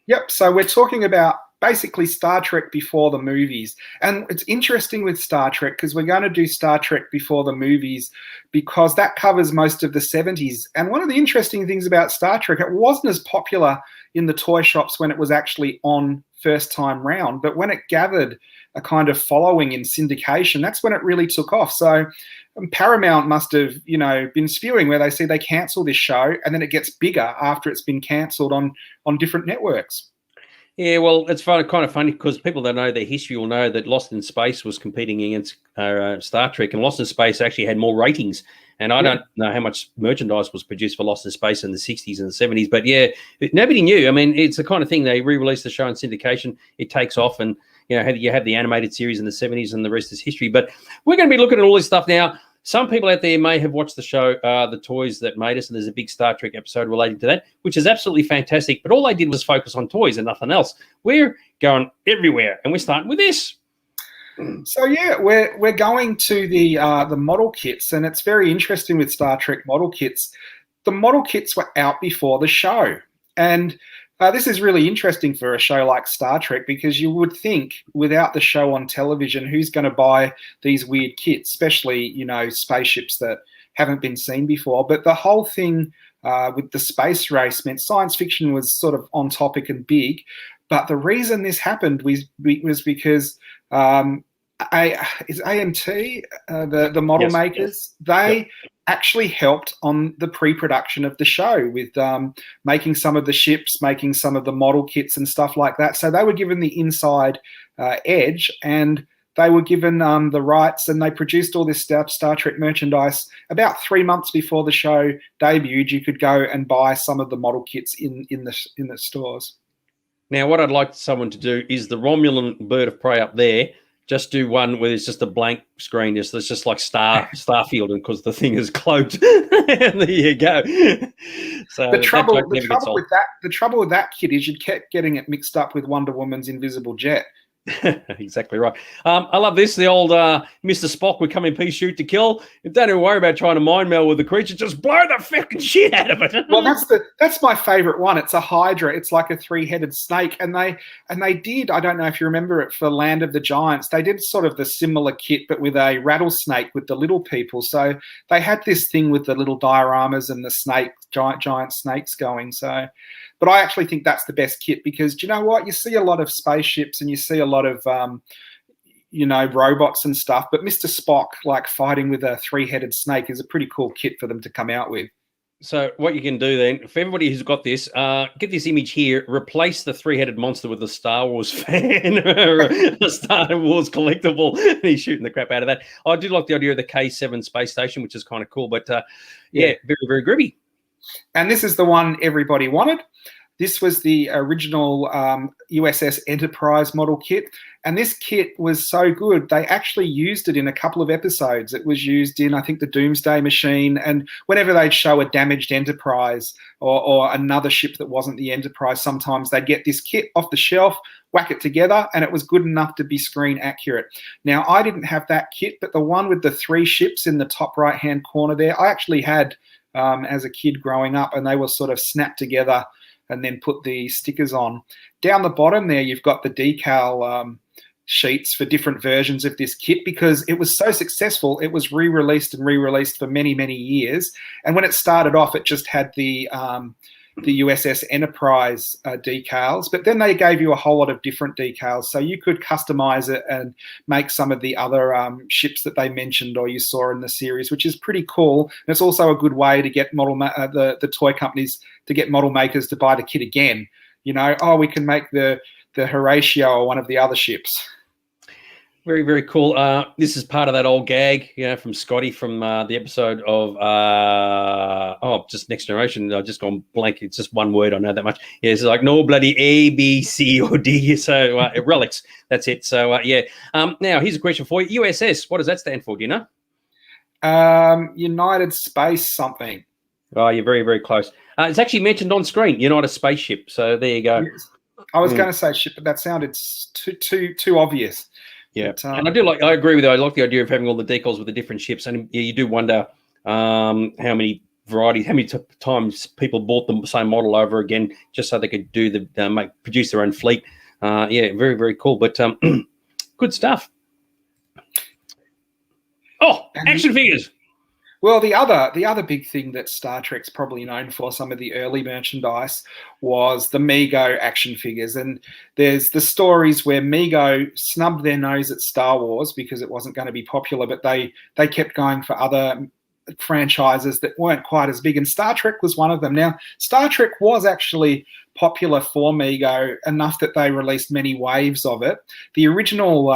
Yep. So we're talking about basically Star Trek before the movies. And it's interesting with Star Trek because we're going to do Star Trek before the movies because that covers most of the 70s. And one of the interesting things about Star Trek, it wasn't as popular in the toy shops when it was actually on first time round. But when it gathered a kind of following in syndication, that's when it really took off. So Paramount must have, been spewing where they say they cancel this show and then it gets bigger after it's been cancelled on different networks. Yeah, well, it's kind of funny because people that know their history will know that Lost in Space was competing against Star Trek, and Lost in Space actually had more ratings. And I don't know how much merchandise was produced for Lost in Space in the 60s and the 70s, but yeah, nobody knew. I mean, it's the kind of thing they re-release the show in syndication, it takes off, and you have the animated series in the 70s, and the rest is history. But we're going to be looking at all this stuff now. Some people out there may have watched the show, The Toys That Made Us, and there's a big Star Trek episode relating to that, which is absolutely fantastic. But all they did was focus on toys and nothing else. We're going everywhere, and we're starting with this. So yeah, we're going to the model kits, and it's very interesting with Star Trek model kits. The model kits were out before the show, and this is really interesting for a show like Star Trek because you would think without the show on television, who's going to buy these weird kits, especially, spaceships that haven't been seen before. But the whole thing with the space race meant science fiction was sort of on topic and big. But the reason this happened was because is AMT, the model Yes. makers, they Yep. actually helped on the pre-production of the show with making some of the ships, making some of the model kits and stuff like that. So they were given the inside edge, and they were given the rights, and they produced all this stuff, Star Trek merchandise. About 3 months before the show debuted, you could go and buy some of the model kits in the stores. Now, what I'd like someone to do is the Romulan bird of prey up there. Just do one where it's just a blank screen. It's just like Starfield, and because the thing is cloaked. And there you go. So the trouble with that kit is you kept getting it mixed up with Wonder Woman's invisible jet. Exactly right. I love this. The old Mr. Spock would come in peace, shoot to kill. Don't even worry about trying to mind meld with the creature. Just blow the fucking shit out of it. Well, that's my favorite one. It's a Hydra. It's like a 3-headed snake, and they did. I don't know if you remember it for Land of the Giants. They did sort of the similar kit, but with a rattlesnake with the little people. So they had this thing with the little dioramas and the giant snakes going. So. But I actually think that's the best kit because, do you know what? You see a lot of spaceships and you see a lot of, robots and stuff. But Mr. Spock, like fighting with a 3-headed snake, is a pretty cool kit for them to come out with. So what you can do then, for everybody who's got this, get this image here, replace the 3-headed monster with the Star Wars fan, the Star Wars collectible, and he's shooting the crap out of that. I do like the idea of the K7 space station, which is kind of cool. But, very, very gribby. And this is the one everybody wanted. This was the original USS Enterprise model kit. And this kit was so good, they actually used it in a couple of episodes. It was used in, I think, the Doomsday Machine. And whenever they'd show a damaged Enterprise or another ship that wasn't the Enterprise, sometimes they'd get this kit off the shelf, whack it together, and it was good enough to be screen accurate. Now, I didn't have that kit, but the one with the 3 ships in the top right-hand corner there, I actually had as a kid growing up, and they were sort of snapped together and then put the stickers on. Down the bottom there, you've got the decal sheets for different versions of this kit because it was so successful. It was re-released for many, many years. And when it started off, it just had the USS Enterprise decals, but then they gave you a whole lot of different decals, so you could customize it and make some of the other ships that they mentioned or you saw in the series, which is pretty cool. And it's also a good way to get the toy companies to get model makers to buy the kit again. We can make the Horatio or one of the other ships. Very, very cool. This is part of that old gag, from Scotty from the episode of just Next Generation. I've just gone blank. It's just one word. I know that much. Yeah, it's like no bloody A, B, C, or D. So relics. That's it. So now here's a question for you. USS. What does that stand for? Do you know? United Space something. Oh, you're very, very close. It's actually mentioned on screen. United Spaceship. So there you go. Yes. I was going to say ship, but that sounded too obvious. Yeah, but, and I agree with you. I like the idea of having all the decals with the different ships, and you do wonder how many times people bought the same model over again just so they could do produce their own fleet. Very, very cool. But good stuff. Oh, action figures. Well, the other big thing that Star Trek's probably known for, some of the early merchandise, was the Mego action figures. And there's the stories where Mego snubbed their nose at Star Wars because it wasn't going to be popular, but they kept going for other franchises that weren't quite as big. And Star Trek was one of them. Now, Star Trek was actually popular for Mego enough that they released many waves of it. The original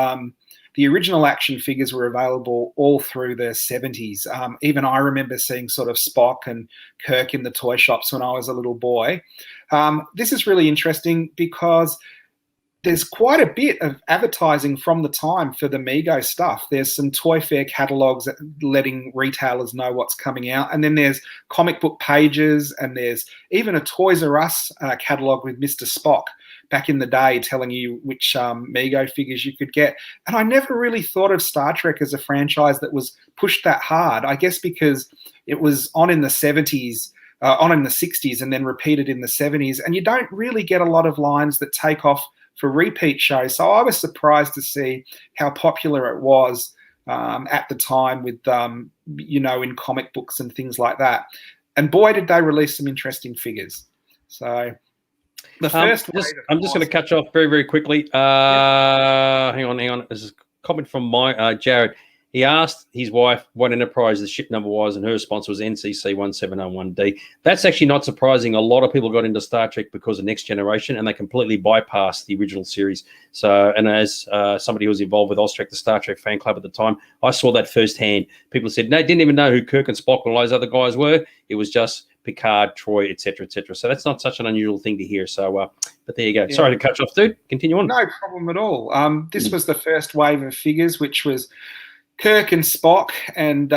action figures were available all through the 70s. Even I remember seeing sort of Spock and Kirk in the toy shops when I was a little boy. This is really interesting because there's quite a bit of advertising from the time for the Mego stuff. There's some Toy Fair catalogs letting retailers know what's coming out. And then there's comic book pages, and there's even a Toys R Us catalog with Mr. Spock back in the day telling you which Mego figures you could get. And I never really thought of Star Trek as a franchise that was pushed that hard, I guess because it was on in the 70s, on in the 60s, and then repeated in the 70s. And you don't really get a lot of lines that take off for repeat shows. So I was surprised to see how popular it was at the time with, in comic books and things like that. And boy, did they release some interesting figures. So... The first I'm just going to cut you off very, very quickly. Hang on. This is a comment from my Jared. He asked his wife what Enterprise the ship number was, and her response was NCC 1701D. That's actually not surprising. A lot of people got into Star Trek because of Next Generation, and they completely bypassed the original series. So, and as somebody who was involved with Austrek, the Star Trek fan club at the time, I saw that firsthand. People said, no, didn't even know who Kirk and Spock and all those other guys were. It was just Picard, Troy, etc., etc. So that's not such an unusual thing to hear. So, but there you go. Yeah. Sorry to cut you off, dude. Continue on. No problem at all. This was the first wave of figures, which was Kirk and Spock and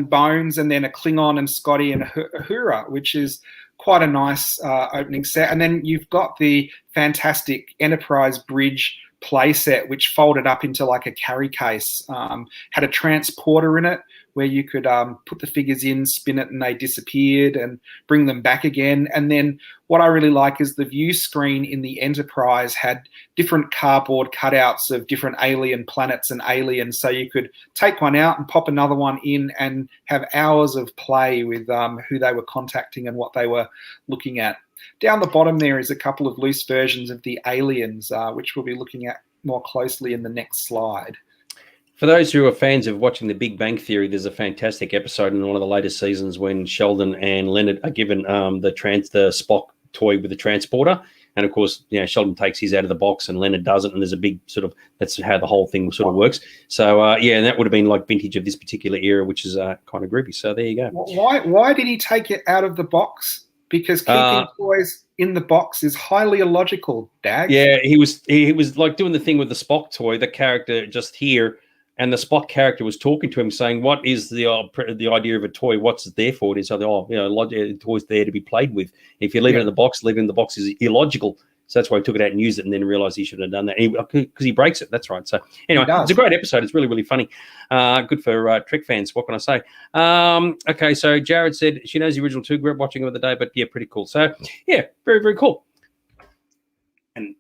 Bones, and then a Klingon and Scotty and Uhura, which is quite a nice opening set. And then you've got the fantastic Enterprise bridge play set, which folded up into like a carry case, had a transporter in it where you could put the figures in, spin it, and they disappeared, and bring them back again. And then what I really like is the view screen in the Enterprise had different cardboard cutouts of different alien planets and aliens, so you could take one out and pop another one in and have hours of play with who they were contacting and what they were looking at. Down the bottom there is a couple of loose versions of the aliens, which we'll be looking at more closely in the next slide. For those who are fans of watching The Big Bang Theory, there's a fantastic episode in one of the latest seasons when Sheldon and Leonard are given the Spock toy with the transporter. And of course, Sheldon takes his out of the box and Leonard doesn't. And there's a big sort of, that's how the whole thing sort of works. So, and that would have been like vintage of this particular era, which is kind of groovy. So there you go. Why did he take it out of the box? Because keeping toys in the box is highly illogical, Dag. Yeah, he was like doing the thing with the Spock toy, the character just here. And the Spock character was talking to him, saying, "What is the idea of a toy? What's it there for?" It is, the toy's there to be played with. If you leave it in the box, leaving it in the box is illogical. So that's why he took it out and used it, and then realized he shouldn't have done that because he breaks it. That's right. So anyway, it's a great episode. It's really, really funny. Good for Trek fans. What can I say? Okay, so Jared said she knows the original two. Grew up watching them the day, but yeah, pretty cool. So yeah, very, very cool. And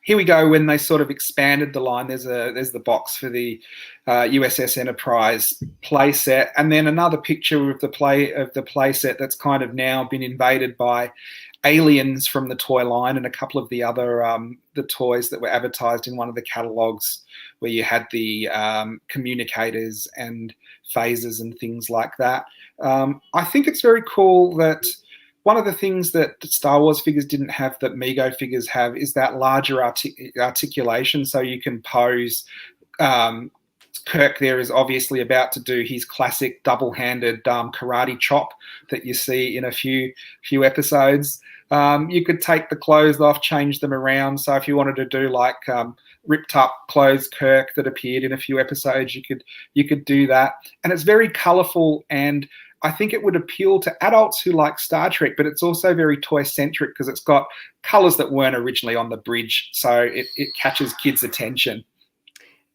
here we go. When they sort of expanded the line, there's the box for the USS Enterprise play set, and then another picture of the play set that's kind of now been invaded by aliens from the toy line and a couple of the other the toys that were advertised in one of the catalogs, where you had the communicators and phasers and things like that. I think it's very cool that. One of the things that Star Wars figures didn't have that Mego figures have is that larger articulation, so you can pose. Kirk there is obviously about to do his classic double-handed karate chop that you see in a few episodes. You could take the clothes off, change them around. So if you wanted to do like ripped up clothes Kirk that appeared in a few episodes, you could do that. And it's very colourful, and I think it would appeal to adults who like Star Trek, but it's also very toy-centric because it's got colours that weren't originally on the bridge, so it catches kids' attention.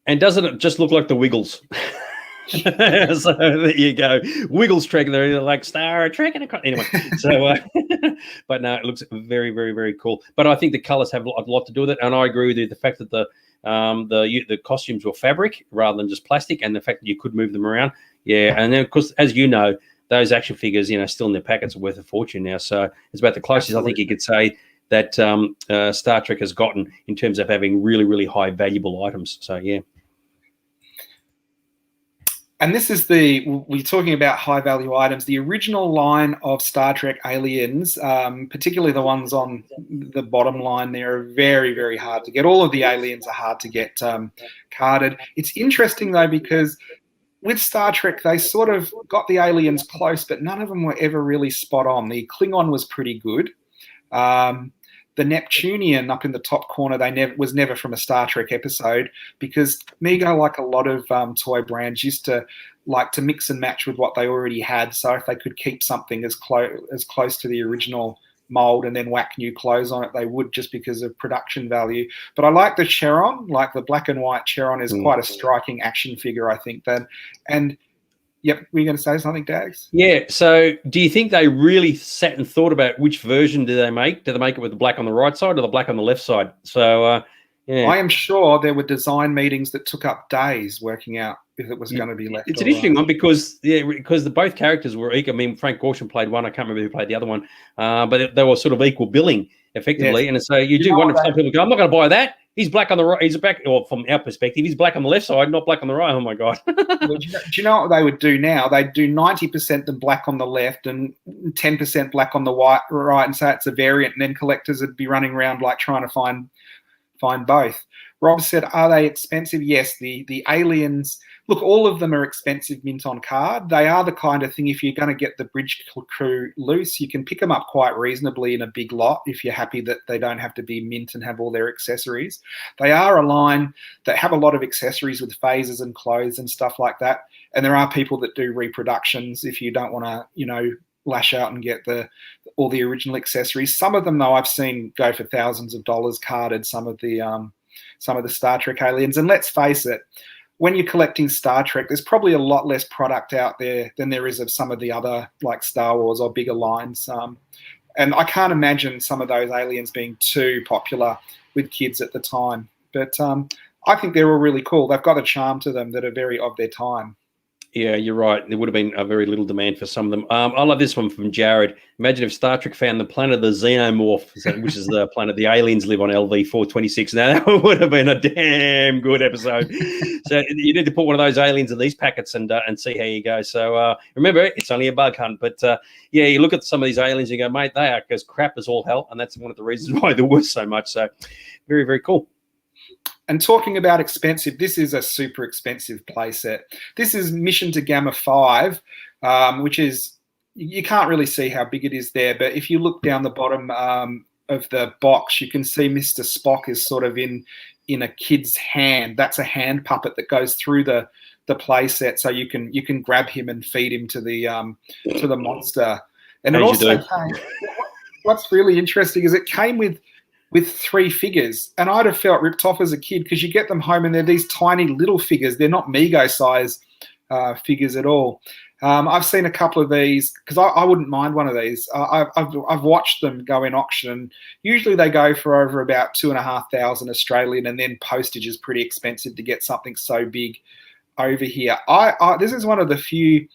And doesn't it just look like the Wiggles? So there you go. Wiggles Trek, they're like Star Trek. Anyway, so, but no, it looks very, very, very cool. But I think the colours have a lot to do with it, and I agree with you. The fact that the costumes were fabric rather than just plastic, and the fact that you could move them around. Yeah, and then, of course, as you know, those action figures, still in their packets are worth a fortune now. So it's about the closest I think you could say that Star Trek has gotten in terms of having really, really high valuable items. So, yeah. And this is we're talking about high value items. The original line of Star Trek aliens, particularly the ones on the bottom line, they're very, very hard to get. All of the aliens are hard to get carded. It's interesting though, because with Star Trek, they sort of got the aliens close, but none of them were ever really spot on. The Klingon was pretty good. The Neptunian up in the top corner, was never from a Star Trek episode, because Mego, like a lot of toy brands, used to like to mix and match with what they already had. So if they could keep something as close to the original mold and then whack new clothes on it, they would, just because of production value. But I like the Cheron, like the black and white Cheron is quite a striking action figure, I think. And yep, were you going to say something, Dags? Yeah, so do you think they really sat and thought about which version do they make? Do they make it with the black on the right side or the black on the left side? So, Yeah. I am sure there were design meetings that took up days working out if it was going to be left. It's or an interesting right. one because the both characters were equal. I mean, Frank Gorshin played one. I can't remember who played the other one, but they were sort of equal billing effectively. Yes. And so you do know wonder if what some people go, "I'm not going to buy that. He's black on the right. He's back." Or from our perspective, he's black on the left side, not black on the right. Oh my god! Well, do you know what they would do now? They'd do 90% the black on the left and 10% black on the right, and say it's a variant. And then collectors would be running around like trying to find both. Rob said, "Are they expensive?" Yes, the aliens. Look, all of them are expensive mint on card. They are the kind of thing, if you're going to get the bridge crew loose, you can pick them up quite reasonably in a big lot if you're happy that they don't have to be mint and have all their accessories. They are a line that have a lot of accessories with phases and clothes and stuff like that. And there are people that do reproductions if you don't want to, lash out and get all the original accessories. Some of them, though, I've seen go for thousands of dollars carded, some of the Star Trek aliens. And let's face it, when you're collecting Star Trek, there's probably a lot less product out there than there is of some of the other, like Star Wars or bigger lines. And I can't imagine some of those aliens being too popular with kids at the time. But I think they're all really cool. They've got a charm to them that are very of their time. Yeah, you're right. There would have been a very little demand for some of them. I love this one from Jared. Imagine if Star Trek found the planet of the Xenomorph, which is the planet the aliens live on, LV-426. Now, that would have been a damn good episode. So you need to put one of those aliens in these packets and see how you go. So remember, it's only a bug hunt. But, you look at some of these aliens and you go, mate, they are as crap as all hell. And that's one of the reasons why they're worth so much. So very, very cool. And talking about expensive, this is a super expensive playset. This is Mission to Gamma 5, which is, you can't really see how big it is there, but if you look down the bottom of the box, you can see Mr. Spock is sort of in a kid's hand. That's a hand puppet that goes through the playset, so you can grab him and feed him to the monster. And it also came, what's really interesting is it came with 3 figures, and I'd have felt ripped off as a kid because you get them home and they're these tiny little figures. They're not Mego size figures at all. I've seen a couple of these because I wouldn't mind one of these. I've watched them go in auction. Usually they go for over about 2,500 Australian, and then postage is pretty expensive to get something so big over here. This is one of the few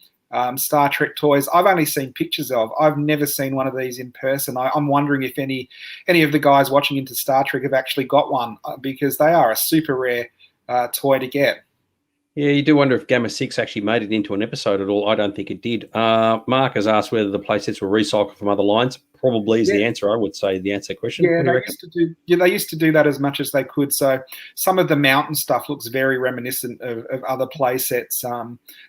Star Trek toys I've only seen pictures of. I've never seen one of these in person. I'm wondering if any of the guys watching into Star Trek have actually got one, because they are a super rare toy to get. Yeah, you do wonder if Gamma 6 actually made it into an episode at all. I don't think it did. Mark has asked whether the playsets were recycled from other lines. Probably is the answer, I would say, the answer question. Yeah, they used to do that as much as they could. So some of the mountain stuff looks very reminiscent of other playsets.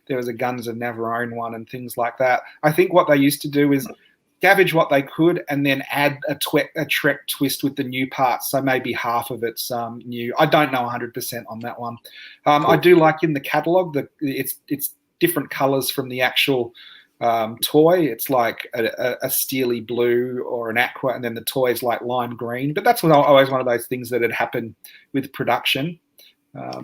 There was a Guns of Navarone one and things like that. I think what they used to do is scavenge what they could and then add a Trek twist with the new parts. So maybe half of it's new. I don't know 100% on that one. Cool. I do like in the catalogue that it's different colours from the actual toy. It's like a steely blue or an aqua, and then the toy is like lime green. But that's always one of those things that had happened with production. I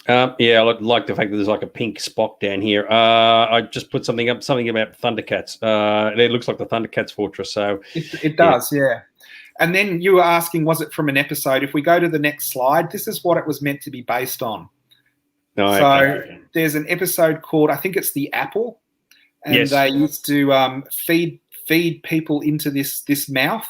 like the fact that there's like a pink Spock down here. I just put something about Thundercats. It looks like the Thundercats fortress. So it does, yeah. And then you were asking, was it from an episode? If we go to the next slide, this is what it was meant to be based on. There's an episode called, I think it's The Apple, and they used to feed people into this mouth.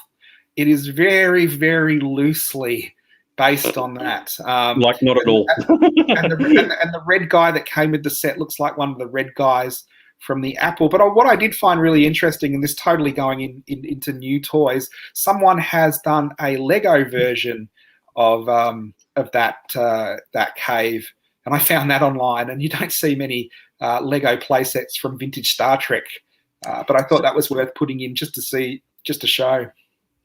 It is very, very loosely based on that. Not at all. and the red guy that came with the set looks like one of the red guys from The Apple. But what I did find really interesting, and this totally going into new toys, someone has done a Lego version of that cave. And I found that online, and you don't see many Lego playsets from vintage Star Trek. But I thought that was worth putting in just to show.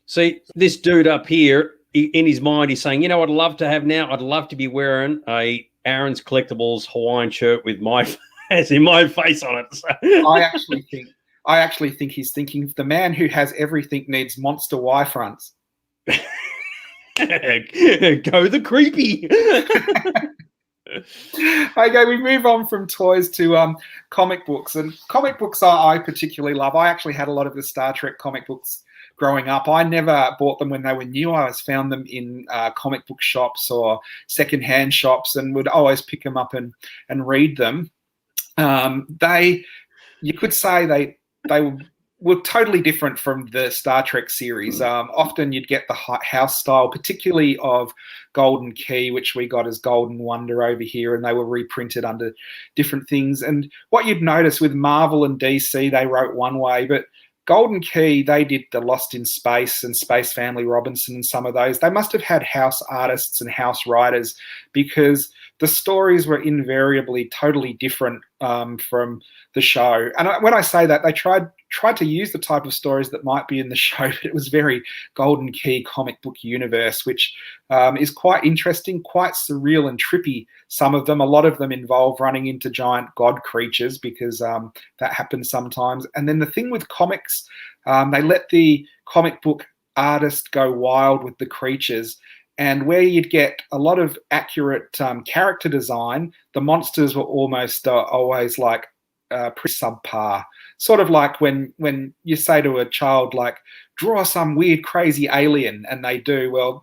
See, this dude up here, in his mind, he's saying, you know what I'd love to have now? I'd love to be wearing a Aaron's Collectables Hawaiian shirt with my face on it. So. I actually think he's thinking the man who has everything needs monster Y fronts. Go the creepy. Okay, we move on from toys to comic books, and comic books I particularly love. I actually had a lot of the Star Trek comic books growing up. I never bought them when they were new. I always found them in comic book shops or secondhand shops, and would always pick them up and read them. You could say they were totally different from the Star Trek series. Often you'd get the house style, particularly of Golden Key, which we got as Golden Wonder over here, and they were reprinted under different things. And what you'd notice with Marvel and DC, they wrote one way, but Golden Key, they did the Lost in Space and Space Family Robinson and some of those. They must have had house artists and house writers, because the stories were invariably totally different from the show. And when I say that, they tried to use the type of stories that might be in the show, but it was very Golden Key comic book universe, which is quite interesting, quite surreal and trippy. Some of them, a lot of them involve running into giant god creatures, because that happens sometimes. And then the thing with comics, they let the comic book artist go wild with the creatures. And where you'd get a lot of accurate character design, the monsters were almost always like pretty subpar. Sort of like when you say to a child, like, draw some weird, crazy alien, and they do. Well,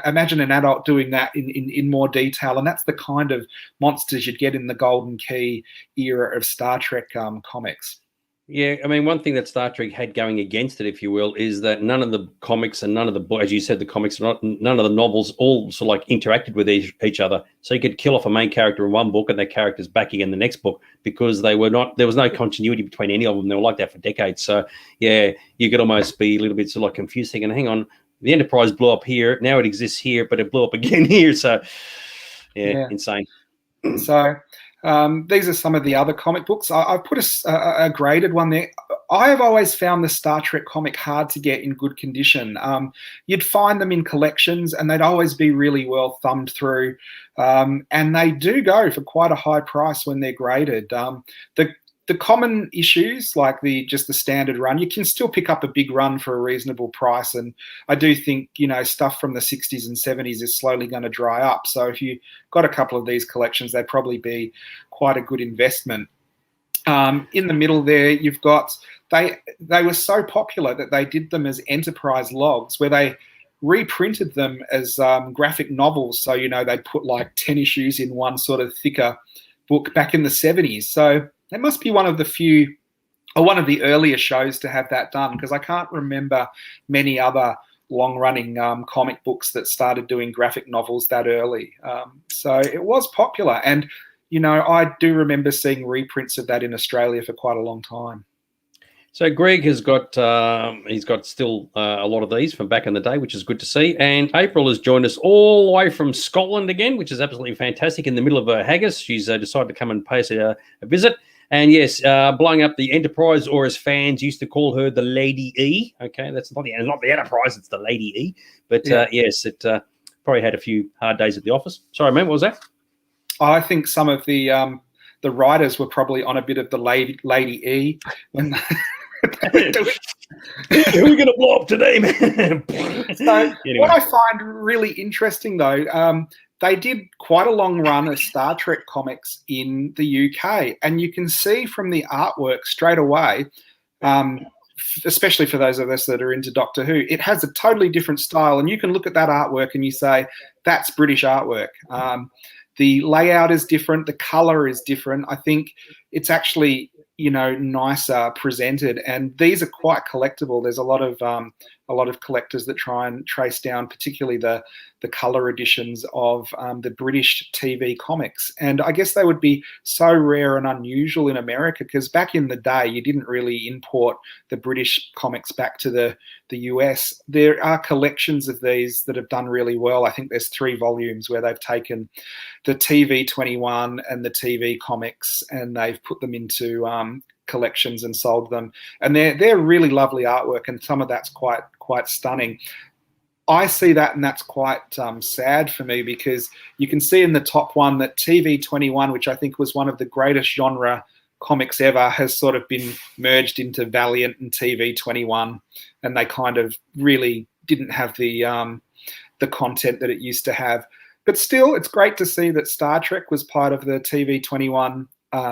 imagine an adult doing that in more detail, and that's the kind of monsters you'd get in the Golden Key era of Star Trek comics. Yeah, I mean, one thing that Star Trek had going against it, if you will, is that none of the comics and none of the, as you said, the comics, none of the novels all sort of like interacted with each other. So you could kill off a main character in one book and that character's back again in the next book, because there was no continuity between any of them. They were like that for decades. So yeah, you could almost be a little bit sort of like confused, thinking, hang on, the Enterprise blew up here, now it exists here, but it blew up again here. So yeah. Insane. So these are some of the other comic books. I've put a graded one there. I have always found the Star Trek comic hard to get in good condition. You'd find them in collections, and they'd always be really well thumbed through. And they do go for quite a high price when they're graded. The common issues, like just the standard run, you can still pick up a big run for a reasonable price. And I do think, stuff from the 60s and 70s is slowly going to dry up. So if you got a couple of these collections, they'd probably be quite a good investment. In the middle there, you've got, they were so popular that they did them as Enterprise logs, where they reprinted them as graphic novels. So, they'd put like 10 issues in one sort of thicker book back in the 70s. So that must be one of the few, or one of the earlier shows to have that done, because I can't remember many other long-running comic books that started doing graphic novels that early. So it was popular, and I do remember seeing reprints of that in Australia for quite a long time. So Greg has got he's got still a lot of these from back in the day, which is good to see. And April has joined us all the way from Scotland again, which is absolutely fantastic. In the middle of a haggis, she's decided to come and pay us a visit. And yes, blowing up the Enterprise, or as fans used to call her, the Lady E. Okay, that's not the Enterprise, it's the Lady E. But yes, it probably had a few hard days at the office. Sorry, man, what was that? I think some of the writers were probably on a bit of the Lady E when. Who are we going to blow up today, man? So anyway. What I find really interesting, though, they did quite a long run of Star Trek comics in the UK, and you can see from the artwork straight away, especially for those of us that are into Doctor Who, it has a totally different style, and you can look at that artwork and you say, that's British artwork. The layout is different, the colour is different. I think it's actually nicer presented, and these are quite collectible. There's a lot of collectors that try and trace down particularly the color editions of the British TV comics, and I guess they would be so rare and unusual in America, because back in the day you didn't really import the British comics back to the US. There are collections of these that have done really well. I think there's 3 volumes where they've taken the TV 21 and the TV comics, and they've put them into collections and sold them, and they're really lovely artwork, and some of that's quite stunning. I see that, and that's quite sad for me, because you can see in the top one that TV 21, which I think was one of the greatest genre comics ever, has sort of been merged into Valiant and TV 21, and they kind of really didn't have the content that it used to have. But still, it's great to see that Star Trek was part of the TV 21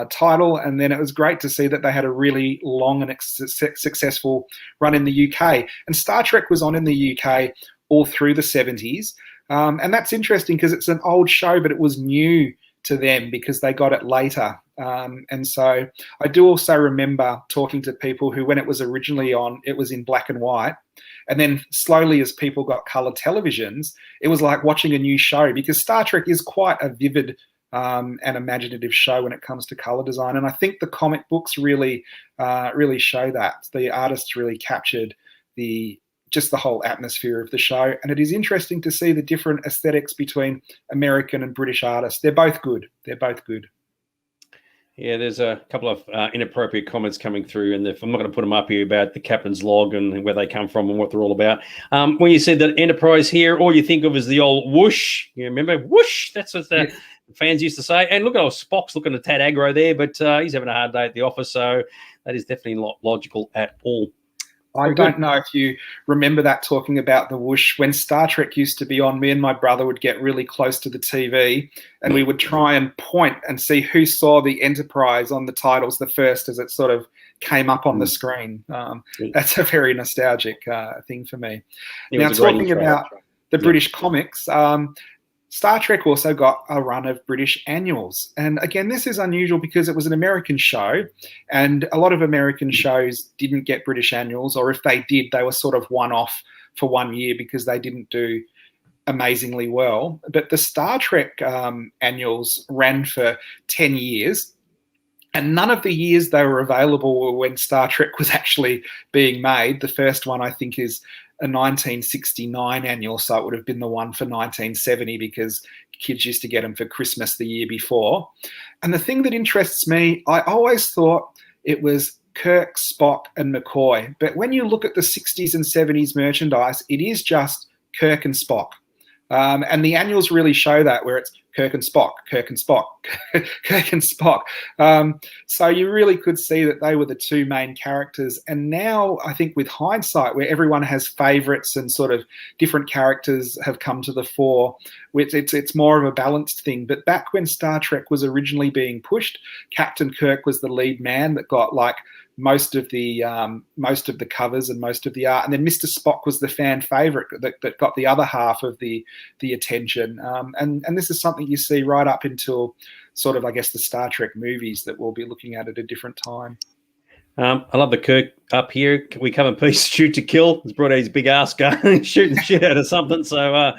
title, and then it was great to see that they had a really long and successful run in the UK. And Star Trek was on in the UK all through the 70s, and that's interesting because it's an old show, but it was new to them because they got it later. And so I do also remember talking to people who, when it was originally on, it was in black and white. And then slowly, as people got colour televisions, it was like watching a new show, because Star Trek is quite a vivid and imaginative show when it comes to colour design. And I think the comic books really show that. The artists really captured just the whole atmosphere of the show. And it is interesting to see the different aesthetics between American and British artists. They're both good. Yeah, there's a couple of inappropriate comments coming through, and I'm not going to put them up here about the captain's log and where they come from and what they're all about. When you said that Enterprise here, all you think of is the old whoosh. You remember whoosh? That's what the fans used to say. And look at old Spock's looking a tad aggro there, but he's having a hard day at the office, so that is definitely not logical at all. I don't know if you remember that, talking about the whoosh. When Star Trek used to be on, me and my brother would get really close to the TV and we would try and point and see who saw the Enterprise on the titles the first as it sort of came up on the screen. That's a very nostalgic thing for me. Now, talking about the British comics, Star Trek also got a run of British annuals. And again, this is unusual because it was an American show, and a lot of American shows didn't get British annuals, or if they did, they were sort of one-off for 1 year because they didn't do amazingly well. But the Star Trek annuals ran for 10 years, and none of the years they were available were when Star Trek was actually being made. The first one, I think, is a 1969 annual, so it would have been the one for 1970 because kids used to get them for Christmas the year before. And the thing that interests me, I always thought it was Kirk, Spock, and McCoy. But when you look at the 60s and 70s merchandise, it is just Kirk and Spock. And the annuals really show that, where it's Kirk and Spock, Kirk and Spock, Kirk and Spock. So you really could see that they were the two main characters. And now I think with hindsight, where everyone has favourites and sort of different characters have come to the fore, it's more of a balanced thing. But back when Star Trek was originally being pushed, Captain Kirk was the lead man that got like most of the covers and most of the art, and then Mr. Spock was the fan favorite that got the other half of the attention. And this is something you see right up until sort of, I guess, the Star Trek movies that we'll be looking at a different time. I love the Kirk up here. We come in peace, shoot to kill. He's brought out his big ass gun, shooting shit out of something. So,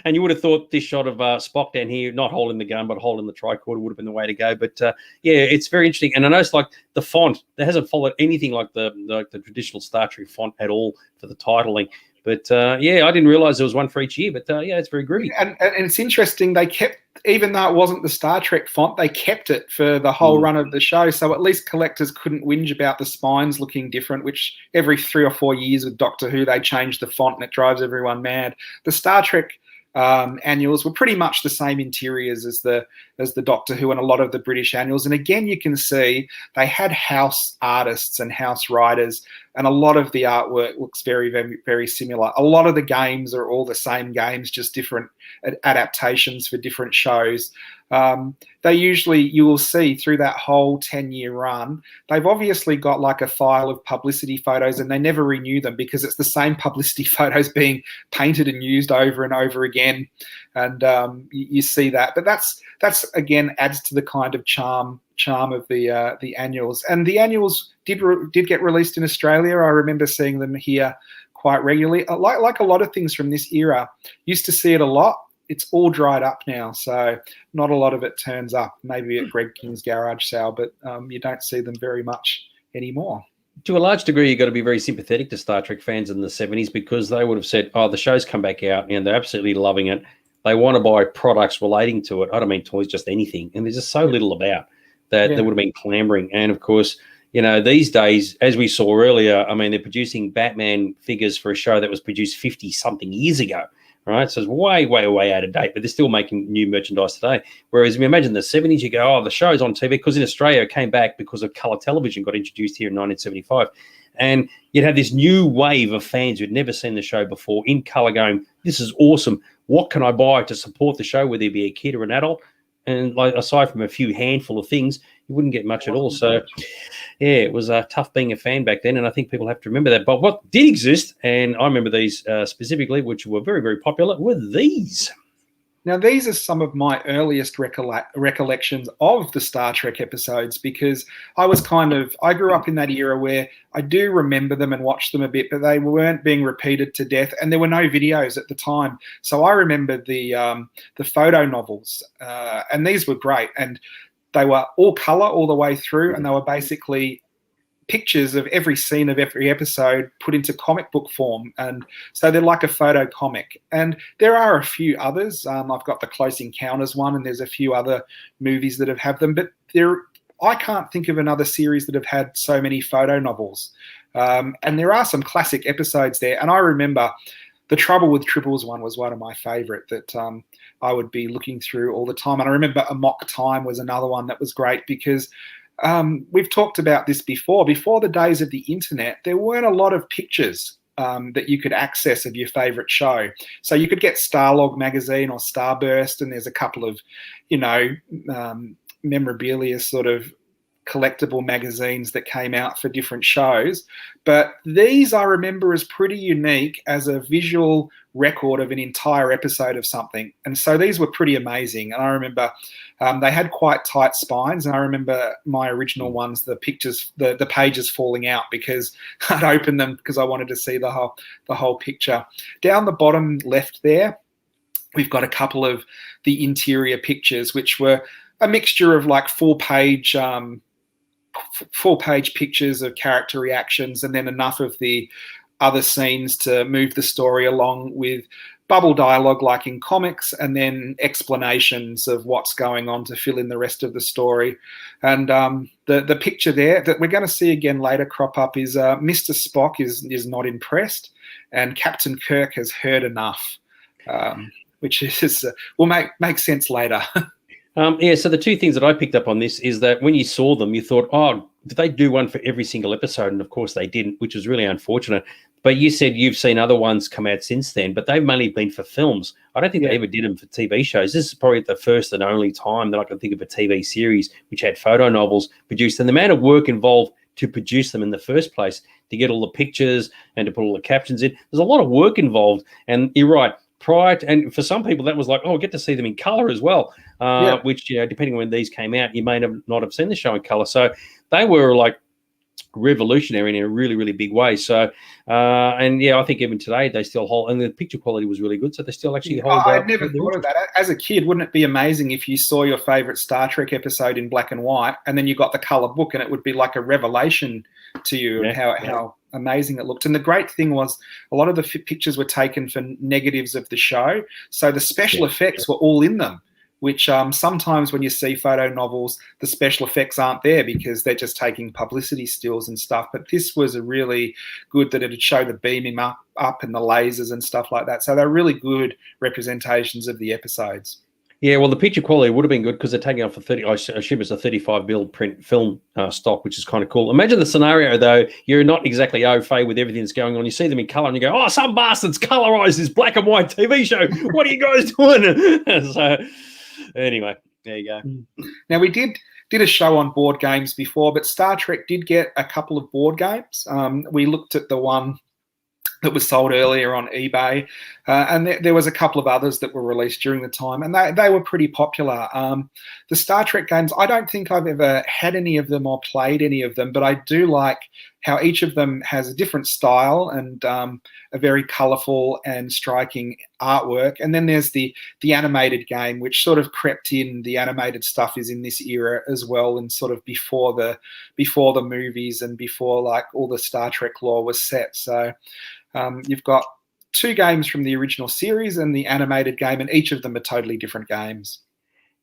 and you would have thought this shot of Spock down here, not holding the gun, but holding the tricorder, would have been the way to go. But yeah, it's very interesting. And I noticed like the font, that hasn't followed anything like the traditional Star Trek font at all for the titling. But yeah, I didn't realize there was one for each year. But yeah, it's very groovy. And it's interesting, they kept, even though it wasn't the Star Trek font, they kept it for the whole run of the show. So at least collectors couldn't whinge about the spines looking different, which every 3 or 4 years with Doctor Who, they changed the font and it drives everyone mad. The Star Trek annuals were pretty much the same interiors as the Doctor Who and a lot of the British annuals. And again, you can see they had house artists and house writers, and a lot of the artwork looks very, very, very similar. A lot of the games are all the same games, just different adaptations for different shows. They usually, you will see through that whole 10-year run, they've obviously got like a file of publicity photos, and they never renew them because it's the same publicity photos being painted and used over and over again. And you see that. But that's again adds to the kind of charm of the annuals. And the annuals did get released in Australia. I remember seeing them here quite regularly. Like a lot of things from this era, used to see it a lot. It's all dried up now, so not a lot of it turns up. Maybe at Greg King's garage sale, but you don't see them very much anymore. To a large degree, you've got to be very sympathetic to Star Trek fans in the 70s, because they would have said, oh, the show's come back out and they're absolutely loving it. They want to buy products relating to it. I don't mean toys, just anything. And there's just so little about that. They would have been clamoring. And of course, you know, these days, as we saw earlier, I mean, they're producing Batman figures for a show that was produced 50-something years ago. Right, so it's way, way, way out of date, but they're still making new merchandise today. Whereas if you imagine the 70s, you go, oh, the show's on TV, because in Australia it came back because of colour television got introduced here in 1975. And you'd have this new wave of fans who'd never seen the show before in colour going, this is awesome. What can I buy to support the show, whether it be a kid or an adult? and like aside from a few handful of things, you wouldn't get much at all. So, yeah, it was tough being a fan back then, and I think people have to remember that. But what did exist, and I remember these specifically, which were very, very popular, were these. Now, these are some of my earliest recollections of the Star Trek episodes, because I grew up in that era where I do remember them and watch them a bit, but they weren't being repeated to death, and there were no videos at the time. So I remember the photo novels, and these were great, and they were all color all the way through, and they were basically pictures of every scene of every episode put into comic book form, and so they're like a photo comic. And there are a few others. I've got the Close Encounters one, and there's a few other movies that have them, but I can't think of another series that have had so many photo novels. And there are some classic episodes there, and I remember the Trouble with Tribbles one was one of my favorite that I would be looking through all the time. And I remember Amok Time was another one that was great, because we've talked about this before. Before the days of the internet, there weren't a lot of pictures that you could access of your favorite show. So you could get Starlog magazine or Starburst, and there's a couple of, memorabilia sort of collectible magazines that came out for different shows. But these I remember as pretty unique as a visual record of an entire episode of something. And so these were pretty amazing. And I remember they had quite tight spines. And I remember my original ones, the pictures, the pages falling out because I'd open them because I wanted to see the whole picture. Down the bottom left there, we've got a couple of the interior pictures, which were a mixture of like full-page pictures of character reactions, and then enough of the other scenes to move the story along with bubble dialogue like in comics, and then explanations of what's going on to fill in the rest of the story. And the picture there that we're going to see again later crop up is Mr. Spock is not impressed, and Captain Kirk has heard enough, which is will make sense later. So the two things that I picked up on this is that when you saw them, you thought, oh, did they do one for every single episode? And of course they didn't, which was really unfortunate. But you said you've seen other ones come out since then, but they've mainly been for films. I don't think they ever did them for TV shows. This is probably the first and only time that I can think of a TV series which had photo novels produced, and the amount of work involved to produce them in the first place, to get all the pictures and to put all the captions in. There's a lot of work involved, and you're right. And for some people, that was like, oh, get to see them in color as well, which, depending on when these came out, you may not have seen the show in color. So they were like revolutionary in a really, really big way. So, I think even today they still hold, and the picture quality was really good. So they still actually hold. I'd never thought of that. As a kid, wouldn't it be amazing if you saw your favorite Star Trek episode in black and white, and then you got the color book, and it would be like a revelation to you of how amazing it looked. And the great thing was a lot of the pictures were taken for negatives of the show, so the special effects were all in them, which sometimes when you see photo novels, the special effects aren't there because they're just taking publicity stills and stuff. But this was a really good that it'd show the beaming up and the lasers and stuff like that. So they're really good representations of the episodes. Yeah, well, the picture quality would have been good because they're taking off for 30. I assume it's a 35 mil print film stock, which is kind of cool. Imagine the scenario though. You're not exactly au fait with everything that's going on. You see them in color and you go, "Oh, some bastards colorized this black and white TV show. What are you guys doing?" So, anyway, there you go. Now we did a show on board games before, but Star Trek did get a couple of board games. We looked at the one that was sold earlier on eBay, and there was a couple of others that were released during the time, and they were pretty popular. The Star Trek games, I don't think I've ever had any of them or played any of them, but I do like how each of them has a different style and a very colourful and striking artwork. And then there's the animated game, which sort of crept in. The animated stuff is in this era as well, and sort of before the movies and before like all the Star Trek lore was set. So you've got two games from the original series and the animated game, and each of them are totally different games.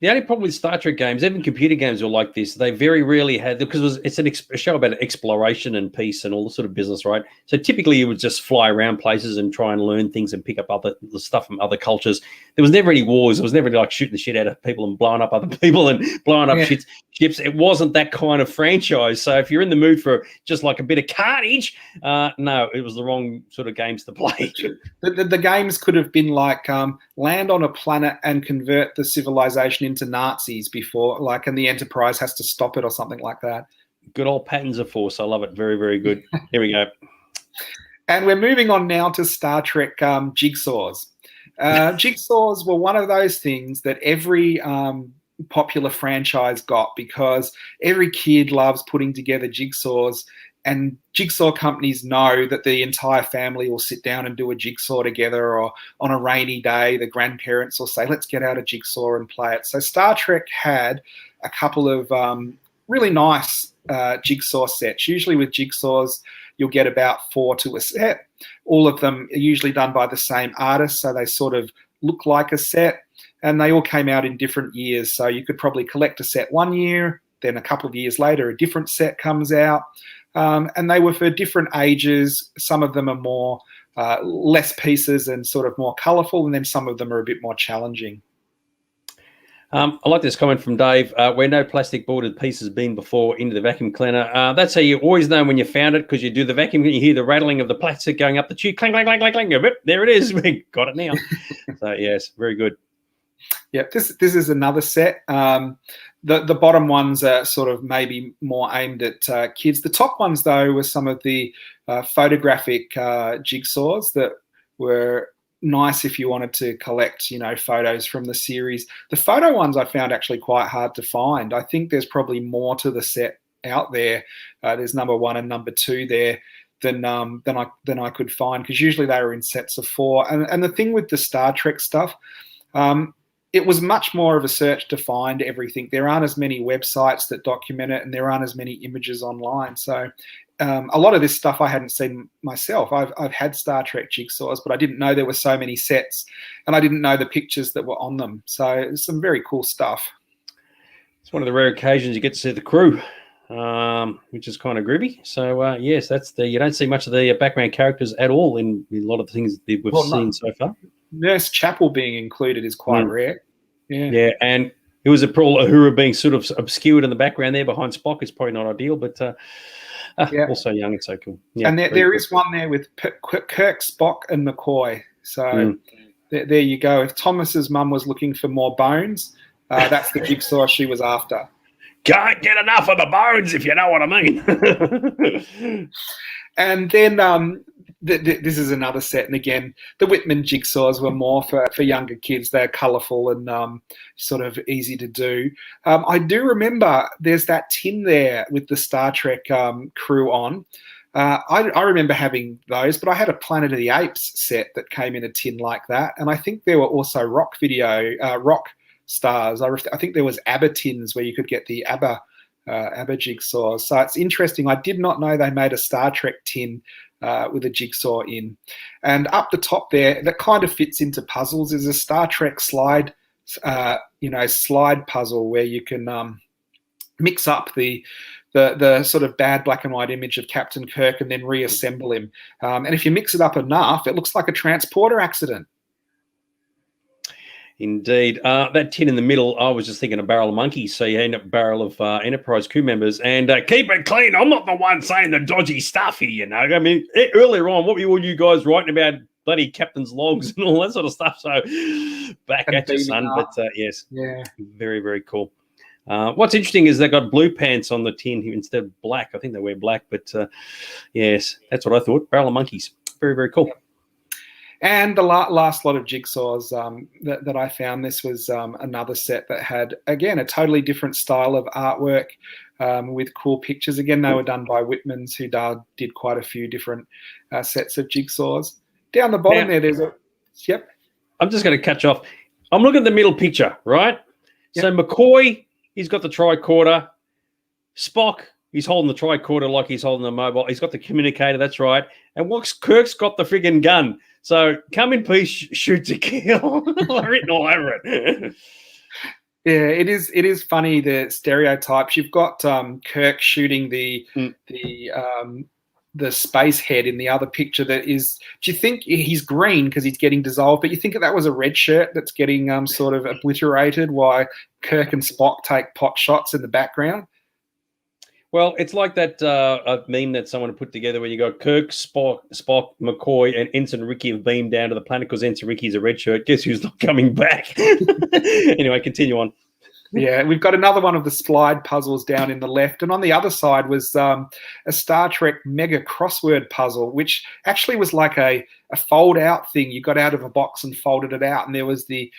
The only problem with Star Trek games, even computer games, are like this. They very rarely had, because it's a show about exploration and peace and all the sort of business, right? So typically you would just fly around places and try and learn things and pick up the stuff from other cultures. There was never any wars. There was never like shooting the shit out of people and blowing up other people and blowing up ships. It wasn't that kind of franchise. So if you're in the mood for just like a bit of carnage, no, it was the wrong sort of games to play. The games could have been like land on a planet and convert the civilization into Nazis before, like, and the Enterprise has to stop it or something like that. Good old patterns of force. I love it. Very, very good. Here we go. And we're moving on now to Star Trek jigsaws. Jigsaws were one of those things that every popular franchise got, because every kid loves putting together jigsaws, and jigsaw companies know that the entire family will sit down and do a jigsaw together, or on a rainy day, the grandparents will say, let's get out a jigsaw and play it. So Star Trek had a couple of really nice jigsaw sets. Usually with jigsaws, you'll get about 4 to a set. All of them are usually done by the same artist, so they sort of look like a set, and they all came out in different years. So you could probably collect a set one year, then a couple of years later, a different set comes out. And they were for different ages. Some of them are more less pieces and sort of more colourful, and then some of them are a bit more challenging. I like this comment from Dave. Where no plastic boarded piece has been before, into the vacuum cleaner. That's how you always know when you found it, because you do the vacuum and you hear the rattling of the plastic going up the tube. Clang, clang, clang, clang, clang. There it is. We got it now. So, yes, very good. Yeah, this is another set. The bottom ones are sort of maybe more aimed at kids. The top ones, though, were some of the photographic jigsaws that were nice if you wanted to collect, photos from the series. The photo ones I found actually quite hard to find. I think there's probably more to the set out there. There's number 1 and number 2 there than I could find, because usually they were in sets of 4. And the thing with the Star Trek stuff, it was much more of a search to find everything. There aren't as many websites that document it, and there aren't as many images online. So a lot of this stuff I hadn't seen myself. I've had Star Trek jigsaws, but I didn't know there were so many sets, and I didn't know the pictures that were on them. So it's some very cool stuff. It's one of the rare occasions you get to see the crew, which is kind of groovy. So, yes, you don't see much of the background characters at all in a lot of the things that we've seen so far. Nurse Chapel being included is quite rare. Yeah, and it was a Pearl Uhura being sort of obscured in the background there behind Spock. It's probably not ideal, but also young and so cool. Yeah, and there is one there with Kirk, Spock, and McCoy. So there you go. If Thomas's mum was looking for more bones, that's the jigsaw she was after. Can't get enough of the bones, if you know what I mean. And then this is another set, and again, the Whitman jigsaws were more for younger kids. They're colourful and sort of easy to do. I do remember there's that tin there with the Star Trek crew on. I remember having those, but I had a Planet of the Apes set that came in a tin like that, and I think there were also rock stars. I think there was ABBA tins where you could get the ABBA jigsaws. So it's interesting. I did not know they made a Star Trek tin with a jigsaw in. And up the top there, that kind of fits into puzzles, is a Star Trek slide puzzle where you can mix up the sort of bad black and white image of Captain Kirk and then reassemble him. And if you mix it up enough, it looks like a transporter accident. Indeed. That tin in the middle, I was just thinking a barrel of monkeys. So you end up a barrel of Enterprise crew members. And keep it clean. I'm not the one saying the dodgy stuff here, I mean, earlier on, what were all you guys writing about bloody captain's logs and all that sort of stuff? So back at you, son. But yes, very, very cool. What's interesting is they've got blue pants on the tin here instead of black. I think they wear black. But yes, that's what I thought. Barrel of monkeys. Very, very cool. And the last lot of jigsaws that I found, this was another set that had, again, a totally different style of artwork with cool pictures. Again, they were done by Whitmans, who did quite a few different sets of jigsaws. Down the bottom there's a... Yep. I'm just going to catch off. I'm looking at the middle picture, right? Yep. So McCoy, he's got the tricorder. Spock, he's holding the tricorder like he's holding the mobile. He's got the communicator, that's right. And Kirk's got the friggin' gun. So come in peace, shoot to kill. Written all over it. Yeah, it is funny, the stereotypes. You've got Kirk shooting the space head in the other picture. That is, do you think he's green because he's getting dissolved? But you think that was a red shirt that's getting sort of obliterated while Kirk and Spock take pot shots in the background? Well, it's like that a meme that someone put together where you got Kirk, Spock, McCoy, and Ensign Ricky have beamed down to the planet because Ensign Ricky's a red shirt. Guess who's not coming back? Anyway, continue on. Yeah, we've got another one of the Splide puzzles down in the left. And on the other side was a Star Trek mega crossword puzzle, which actually was like a fold-out thing. You got out of a box and folded it out. And there was the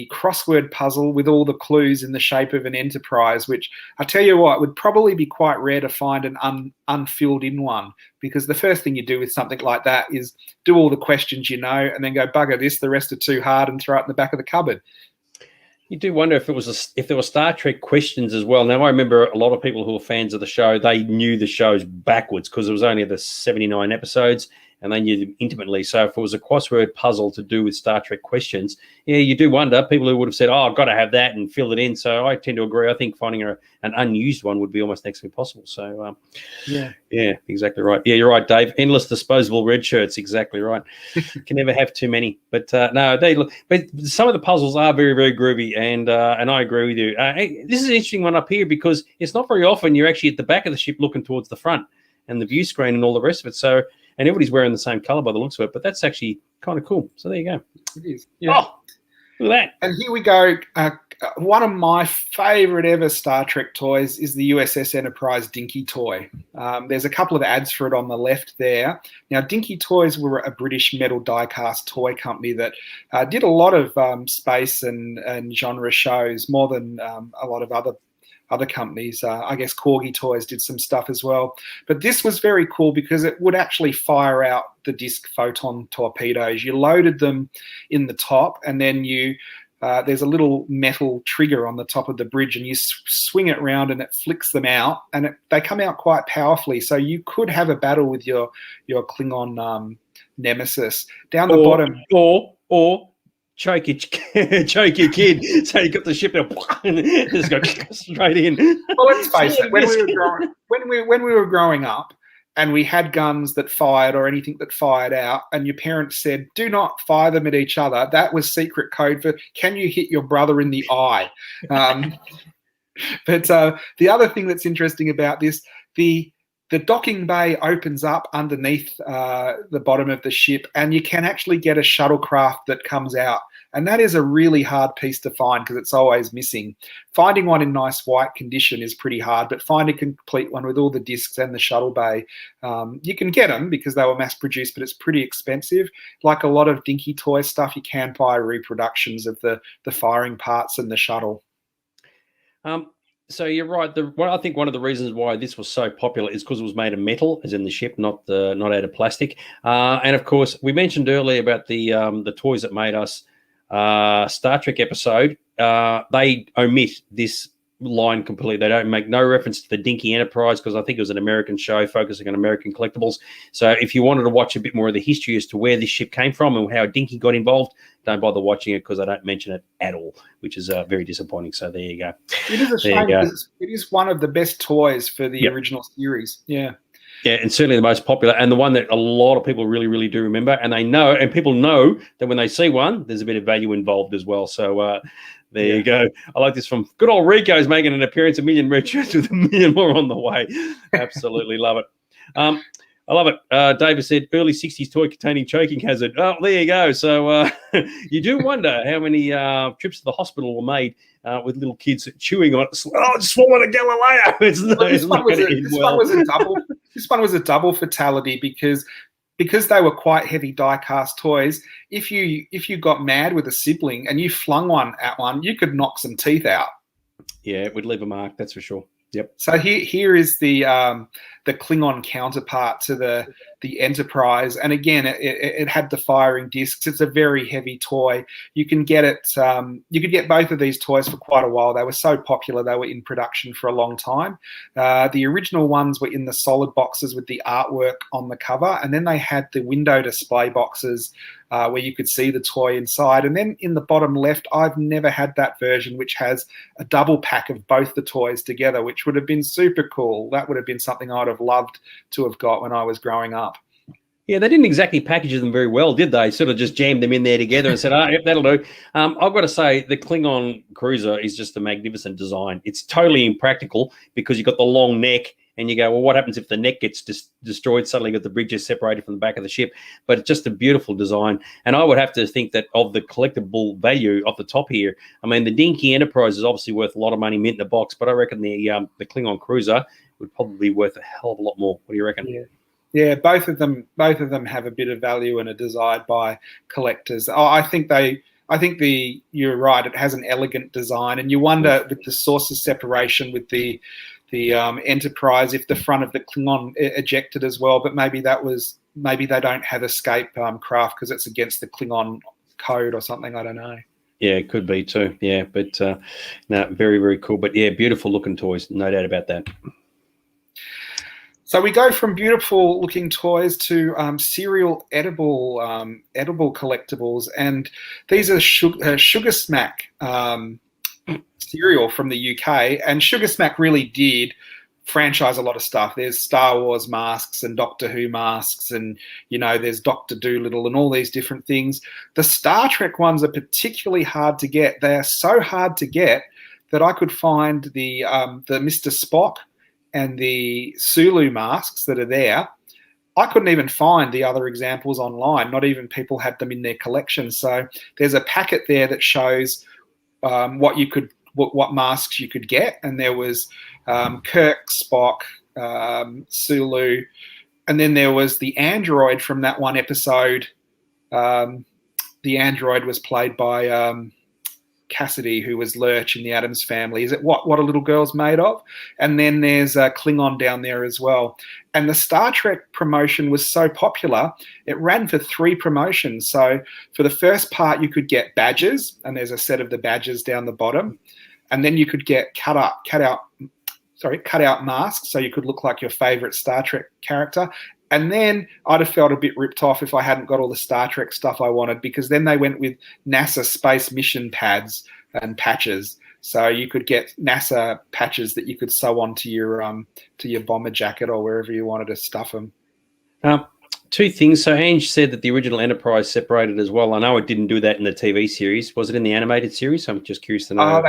crossword puzzle with all the clues in the shape of an Enterprise, which I tell you what, would probably be quite rare to find an unfilled-in one, because the first thing you do with something like that is do all the questions you know and then go, bugger this, the rest are too hard, and throw it in the back of the cupboard. You do wonder if if there were Star Trek questions as well. Now, I remember a lot of people who were fans of the show, they knew the shows backwards because it was only the 79 episodes and they knew them intimately. So if it was a crossword puzzle to do with Star Trek questions, yeah, you do wonder. People who would have said, oh, I've got to have that and fill it in. So I tend to agree. I think finding an unused one would be almost next to impossible. So, yeah, exactly right. Yeah, you're right, Dave. Endless disposable red shirts. Exactly right. Can never have too many. But no, but some of the puzzles are very, very groovy. And I agree with you. Hey, this is an interesting one up here because it's not very often you're actually at the back of the ship looking towards the front and the view screen and all the rest of it. So, and everybody's wearing the same color by the looks of it, but that's actually kind of cool. So there you go. It is. Yeah. Oh, look at that. And here we go. One of my favorite ever Star Trek toys is the USS Enterprise Dinky toy. There's a couple of ads for it on the left there. Now, Dinky Toys were a British metal die-cast toy company that did a lot of space and genre shows, more than a lot of other companies. I guess Corgi Toys did some stuff as well. But this was very cool because it would actually fire out the disc photon torpedoes. You loaded them in the top, and then there's a little metal trigger on the top of the bridge, and you swing it around and it flicks them out, and they come out quite powerfully. So you could have a battle with your Klingon nemesis. Down the bottom. Or choke your kid. So you got the ship and just go straight in. Well, let's face it. When we were growing up, and we had guns that fired or anything that fired out, and your parents said, "Do not fire them at each other," that was secret code for "Can you hit your brother in the eye?" But the other thing that's interesting about this, the docking bay opens up underneath the bottom of the ship, and you can actually get a shuttlecraft that comes out. And that is a really hard piece to find because it's always missing. Finding one in nice white condition is pretty hard, but finding a complete one with all the discs and the shuttle bay, you can get them because they were mass produced, but it's pretty expensive. Like a lot of Dinky Toy stuff, you can buy reproductions of the firing parts and the shuttle. So you're right. I think one of the reasons why this was so popular is because it was made of metal, as in the ship, not out of plastic. And of course, we mentioned earlier about the toys that made us Star Trek episode. They omit this line completely. They don't make no reference to the Dinky Enterprise because I think it was an American show focusing on American collectibles. So if you wanted to watch a bit more of the history as to where this ship came from and how Dinky got involved, don't bother watching it because I don't mention it at all, which is very disappointing. So there you go. It is a shame because it is one of the best toys for the original series. Yeah. Yeah, and certainly the most popular and the one that a lot of people really, really do remember. And they know, and people know that when they see one, there's a bit of value involved as well. So there you go. I like this from good old Rico's making an appearance, 1 million red shirts with 1 million more on the way. Absolutely love it. I love it. David said, early 60s toy containing choking hazard. Oh, there you go. So you do wonder how many trips to the hospital were made with little kids chewing on it. Oh, just swallowed a Galileo. This one was a double fatality because they were quite heavy die-cast toys. If you got mad with a sibling and you flung one at one, you could knock some teeth out. Yeah, it would leave a mark, that's for sure. Yep. So here is the Klingon counterpart to the Enterprise, and again, it had the firing discs. It's a very heavy toy. You can get it. You could get both of these toys for quite a while. They were so popular; they were in production for a long time. The original ones were in the solid boxes with the artwork on the cover, and then they had the window display boxes where you could see the toy inside. And then in the bottom left, I've never had that version, which has a double pack of both the toys together, which would have been super cool. That would have been something I'd have loved to have got when I was growing up. Yeah, they didn't exactly package them very well, did they? Sort of just jammed them in there together and said, oh, yep, that'll do. I've got to say, the Klingon Cruiser is just a magnificent design. It's totally impractical because you've got the long neck and you go, well, what happens if the neck gets destroyed? Suddenly got the bridges separated from the back of the ship. But it's just a beautiful design. And I would have to think that of the collectible value off the top here, I mean, the Dinky Enterprise is obviously worth a lot of money mint in the box, but I reckon the Klingon cruiser would probably be worth a hell of a lot more. What do you reckon? Yeah, both of them have a bit of value and are desired by collectors. I think you're right. It has an elegant design, and you wonder with the source of separation with the Enterprise if the front of the Klingon ejected as well. But maybe they don't have escape craft because it's against the Klingon code or something. I don't know. Yeah, it could be too. Yeah, but no, very, very cool. But yeah, beautiful looking toys, no doubt about that. So we go from beautiful looking toys to cereal edible collectibles, and these are Sugar Smack cereal from the UK. And Sugar Smack really did franchise a lot of stuff. There's Star Wars masks and Doctor Who masks, and there's Dr. Dolittle and all these different things. The Star Trek ones are particularly hard to get. They are so hard to get that I could find the Mr. Spock and the Sulu masks that are there. I couldn't even find the other examples online. Not even people had them in their collection. So there's a packet there that shows what masks you could get, and there was Kirk, Spock, Sulu, and then there was the android from that one episode. The android was played by Cassidy, who was Lurch in the Addams Family. Is it what a little girl's made of? And then there's Klingon down there as well. And the Star Trek promotion was so popular, it ran for 3 promotions. So for the first part, you could get badges, and there's a set of the badges down the bottom. And then you could get cut out masks, so you could look like your favorite Star Trek character. And then I'd have felt a bit ripped off if I hadn't got all the Star Trek stuff I wanted, because then they went with NASA space mission pads and patches. So you could get NASA patches that you could sew onto your bomber jacket or wherever you wanted to stuff them. 2 things. So Ange said that the original Enterprise separated as well. I know it didn't do that in the TV series. Was it in the animated series? I'm just curious to know.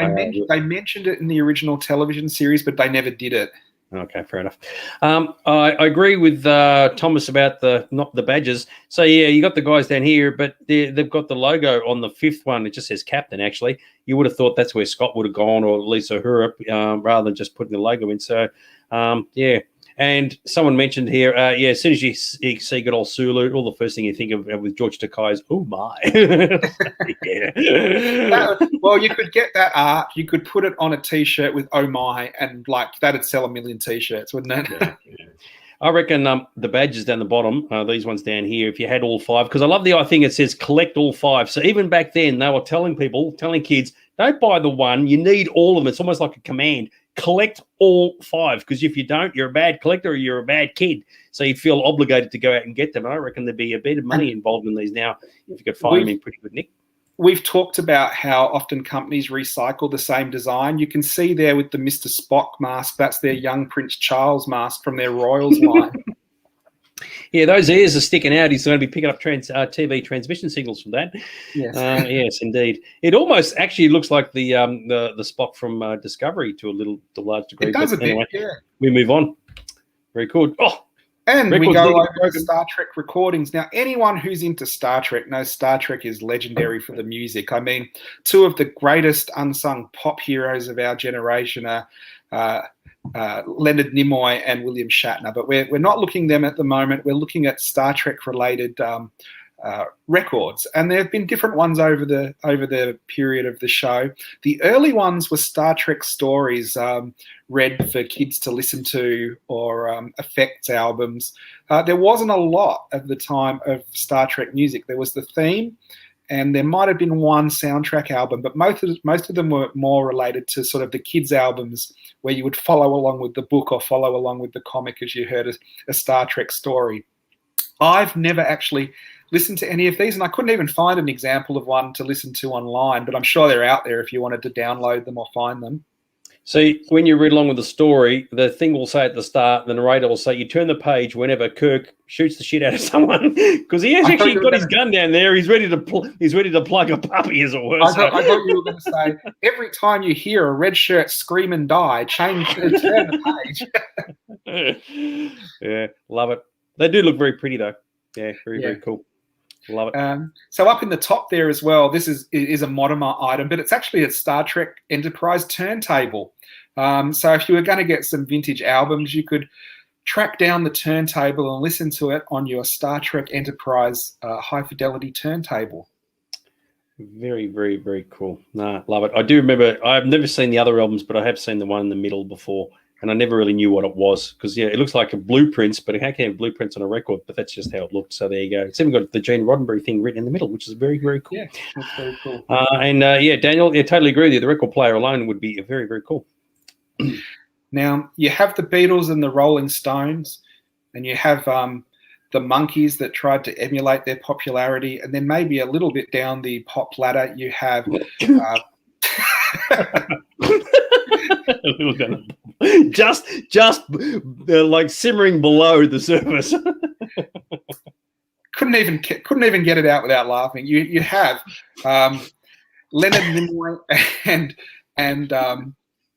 They mentioned it in the original television series, but they never did it. Okay, fair enough. I agree with Thomas about not the badges. So yeah, you got the guys down here, but they've got the logo on the 5th one. It just says Captain. Actually, you would have thought that's where Scott would have gone, or Lisa Uhura, rather than just putting the logo in. So yeah. And someone mentioned here, as soon as you see good old Sulu, all the first thing you think of with George Takei is, oh my. Yeah. Well, you could get that art. You could put it on a T-shirt with oh my, and that'd sell 1 million T-shirts, wouldn't it? Yeah. I reckon the badges down the bottom, these ones down here, if you had all 5, because I love the thing it says collect all 5. So even back then, they were telling kids, don't buy the one, you need all of them. It's almost like a command. Collect all 5, because if you don't, you're a bad collector or you're a bad kid. So you feel obligated to go out and get them. And I reckon there'd be a bit of money involved in these now if you could find them in pretty good nick. We've talked about how often companies recycle the same design. You can see there with the Mr. Spock mask, that's their young Prince Charles mask from their Royals line. Yeah, those ears are sticking out. He's going to be picking up TV transmission signals from that. Yes, yes, indeed. It almost actually looks like the Spock from Discovery to a large degree. It does a anyway, bit, yeah. We move on. Very good. Oh, and we go over Star Trek recordings. Now, anyone who's into Star Trek knows Star Trek is legendary for the music. I mean, 2 of the greatest unsung pop heroes of our generation are Leonard Nimoy and William Shatner, but we're not looking at them at the moment. We're looking at Star Trek related records, and there have been different ones over the period of the show. The early ones were Star Trek stories read for kids to listen to, or effects albums. There wasn't a lot at the time of Star Trek music. There was the theme, and there might have been one soundtrack album, but most of them were more related to sort of the kids' albums, where you would follow along with the book or follow along with the comic as you heard a Star Trek story. I've never actually listened to any of these, and I couldn't even find an example of one to listen to online, but I'm sure they're out there if you wanted to download them or find them. So when you read along with the story, the thing will say at the start, the narrator will say, you turn the page whenever Kirk shoots the shit out of someone, because he has actually got his gun down there. He's ready to plug a puppy, as it were. I thought you were going to say, every time you hear a red shirt scream and die, turn the page. Yeah, love it. They do look very pretty though. Yeah, very cool. Love it. So up in the top there as well, this is a Mortimer item, but it's actually a Star Trek Enterprise turntable. So if you were going to get some vintage albums, you could track down the turntable and listen to it on your Star Trek Enterprise high fidelity turntable. Very cool. Nah, love it. I do remember, I've never seen the other albums, but I have seen the one in the middle before, and I never really knew what it was because, yeah, it looks like a blueprints, but how can you have blueprints on a record? But that's just how it looked. So there you go. It's even got the Gene Roddenberry thing written in the middle, which is very cool. Yeah, that's very cool. Yeah, Daniel, I totally agree with you. The record player alone would be very cool. Now, you have the Beatles and the Rolling Stones, and you have the Monkees that tried to emulate their popularity, and then maybe a little bit down the pop ladder, you have... just like simmering below the surface. couldn't even get it out without laughing. You have Leonard Nimoy and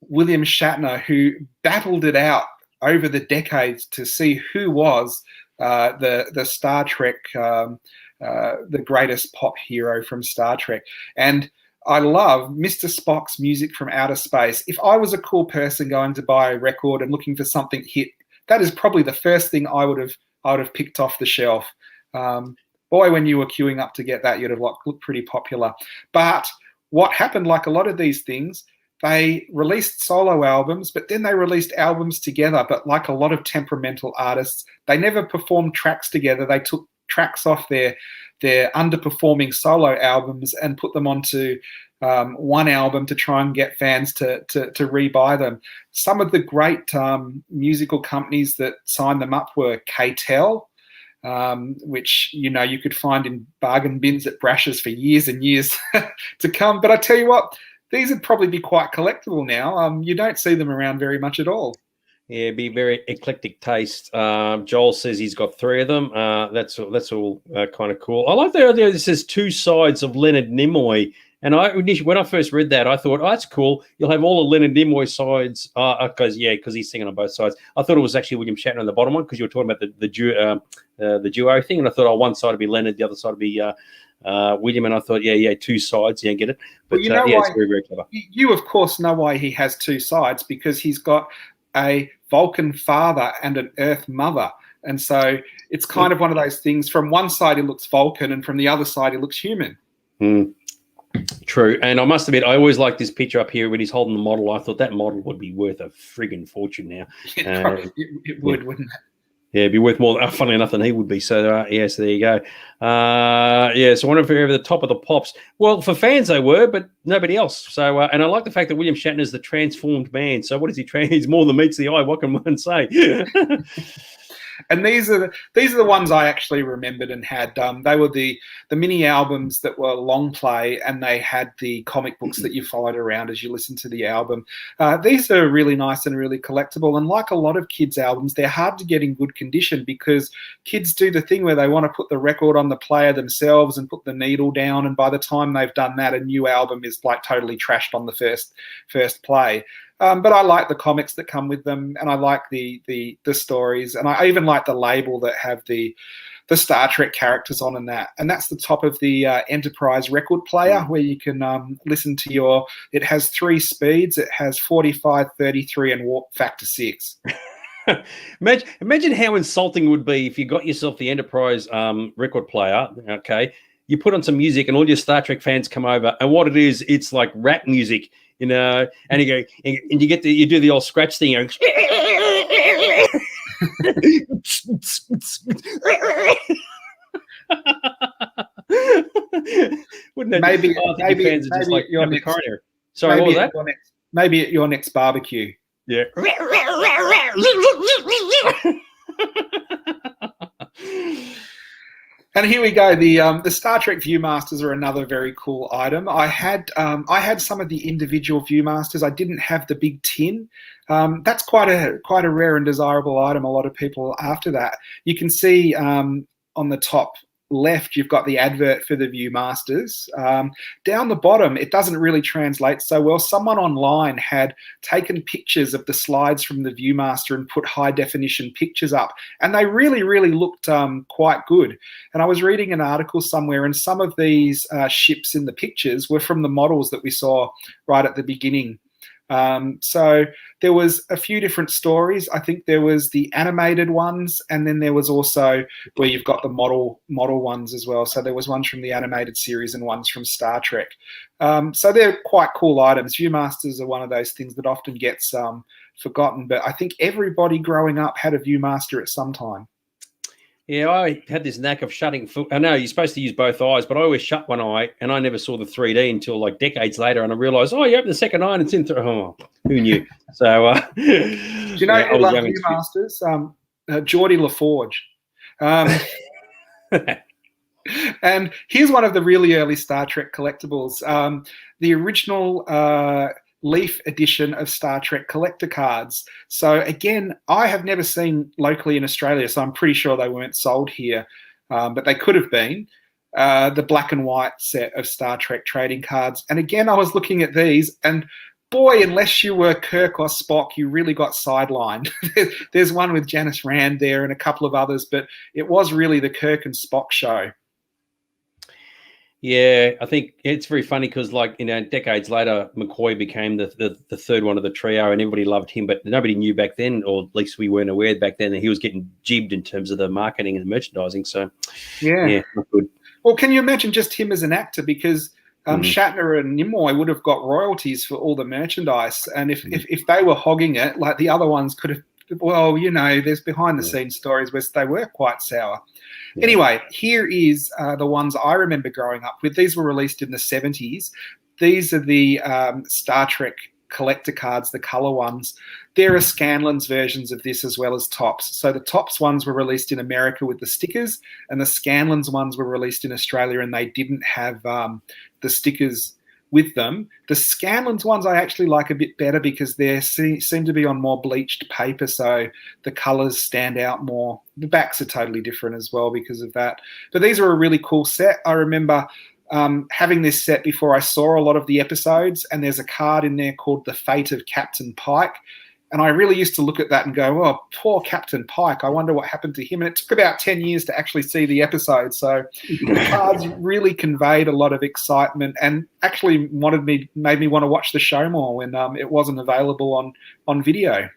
William Shatner, who battled it out over the decades to see who was the Star Trek, the greatest pop hero from Star Trek. And I love Mr. Spock's Music from Outer Space. If I was a cool person going to buy a record and looking for something hit, that is probably the first thing I would have picked off the shelf. Boy, when you were queuing up to get that, you'd have looked pretty popular. But what happened, like a lot of these things, they released solo albums, but then they released albums together. But like a lot of temperamental artists, they never performed tracks together. They took tracks off their underperforming solo albums and put them onto one album to try and get fans to rebuy them. Some of the great musical companies that signed them up were K-Tel, which you could find in bargain bins at Brash's for years and years to come. But I tell you what, these would probably be quite collectible now. You don't see them around very much at all. Yeah, it'd be very eclectic taste. Joel says he's got 3 of them. That's all kind of cool. I like the idea that says 2 sides of Leonard Nimoy. And when I first read that, I thought, oh, that's cool. You'll have all the Leonard Nimoy sides because he's singing on both sides. I thought it was actually William Shatner on the bottom one because you were talking about the duo thing. And I thought, one side would be Leonard, the other side would be William. And I thought, 2 sides. Yeah, get it. But well, it's very clever. You, of course, know why he has 2 sides, because he's got a Vulcan father and an Earth mother. And so it's kind of one of those things. From one side, he looks Vulcan, and from the other side, he looks human. True. And I must admit, I always like this picture up here when he's holding the model. I thought that model would be worth a friggin' fortune now. It would, wouldn't it? Yeah, it'd be worth more, funnily enough, than he would be. So, so there you go. So I wonder if they're over the top of the pops. Well, for fans they were, but nobody else. So, and I like the fact that William Shatner is the transformed man. So what is he? He's more than meets the eye. What can one say? And these are the ones I actually remembered and had. They were the mini albums that were long play, and they had the comic books that you followed around as you listened to the album. These are really nice and really collectible. And like a lot of kids' albums, they're hard to get in good condition because kids do the thing where they want to put the record on the player themselves and put the needle down. And by the time they've done that, a new album is like totally trashed on the first play. But I like the comics that come with them, and I like the stories, and I even like the label that have the Star Trek characters on and that's the top of the Enterprise record player where you can listen to it has 3 speeds. It has 45, 33, and warp factor 6. Imagine how insulting it would be if you got yourself the Enterprise record player, okay? You put on some music and all your Star Trek fans come over, and what it is, it's like rap music. And you go, and you do the old scratch thing. Wouldn't it? Maybe fans are just like your next, coronary. Sorry, what was that? Maybe at your next barbecue. Yeah. And here we go. The Star Trek Viewmasters are another very cool item. I had some of the individual Viewmasters. I didn't have the big tin. That's quite a rare and desirable item. A lot of people are after that. You can see on the top left, you've got the advert for the Viewmasters. Down the bottom, it doesn't really translate so well. Someone online had taken pictures of the slides from the Viewmaster and put high definition pictures up, and they really, really looked quite good. And I was reading an article somewhere, and some of these ships in the pictures were from the models that we saw right at the beginning. So there was a few different stories. I think there was the animated ones, and then there was also where you've got the model ones as well. So there was ones from the animated series and ones from Star Trek. So they're quite cool items. Viewmasters are one of those things that often gets forgotten, but I think everybody growing up had a Viewmaster at some time. Yeah, I had this knack of shutting. I know you're supposed to use both eyes, but I always shut one eye, and I never saw the 3D until like decades later, and I realised, oh, you open the second eye and it's in. Oh, who knew? So, do you know who loves Viewmasters? Geordie LaForge. And here's one of the really early Star Trek collectibles. The original Leaf edition of Star Trek collector cards. So again, I have never seen locally in Australia, so I'm pretty sure they weren't sold here, but they could have been. The black and white set of Star Trek trading cards. And again, I was looking at these, and boy, unless you were Kirk or Spock, you really got sidelined. There's one with Janice Rand there and a couple of others, but it was really the Kirk and Spock show. Yeah, I think it's very funny because, like, decades later, McCoy became the third one of the trio, and everybody loved him, but nobody knew back then, or at least we weren't aware back then, that he was getting jibbed in terms of the marketing and the merchandising. So, yeah, not good. Well, can you imagine just him as an actor? Because Shatner and Nimoy would have got royalties for all the merchandise, and if they were hogging it, like the other ones could have. Well, there's behind-the-scenes stories where they were quite sour. Yeah. Anyway, here is the ones I remember growing up with. These were released in the 70s. These are the Star Trek collector cards, the colour ones. There are Scanlan's versions of this as well as Topps. So the Topps ones were released in America with the stickers, and the Scanlan's ones were released in Australia, and they didn't have the stickers with them. The Scanlan's ones I actually like a bit better because they seem to be on more bleached paper, so the colours stand out more. The backs are totally different as well because of that. But these are a really cool set. I remember having this set before I saw a lot of the episodes, and there's a card in there called The Fate of Captain Pike. And I really used to look at that and go, oh, poor Captain Pike. I wonder what happened to him. And it took about 10 years to actually see the episode. So the cards really conveyed a lot of excitement and actually made me want to watch the show more when it wasn't available on video.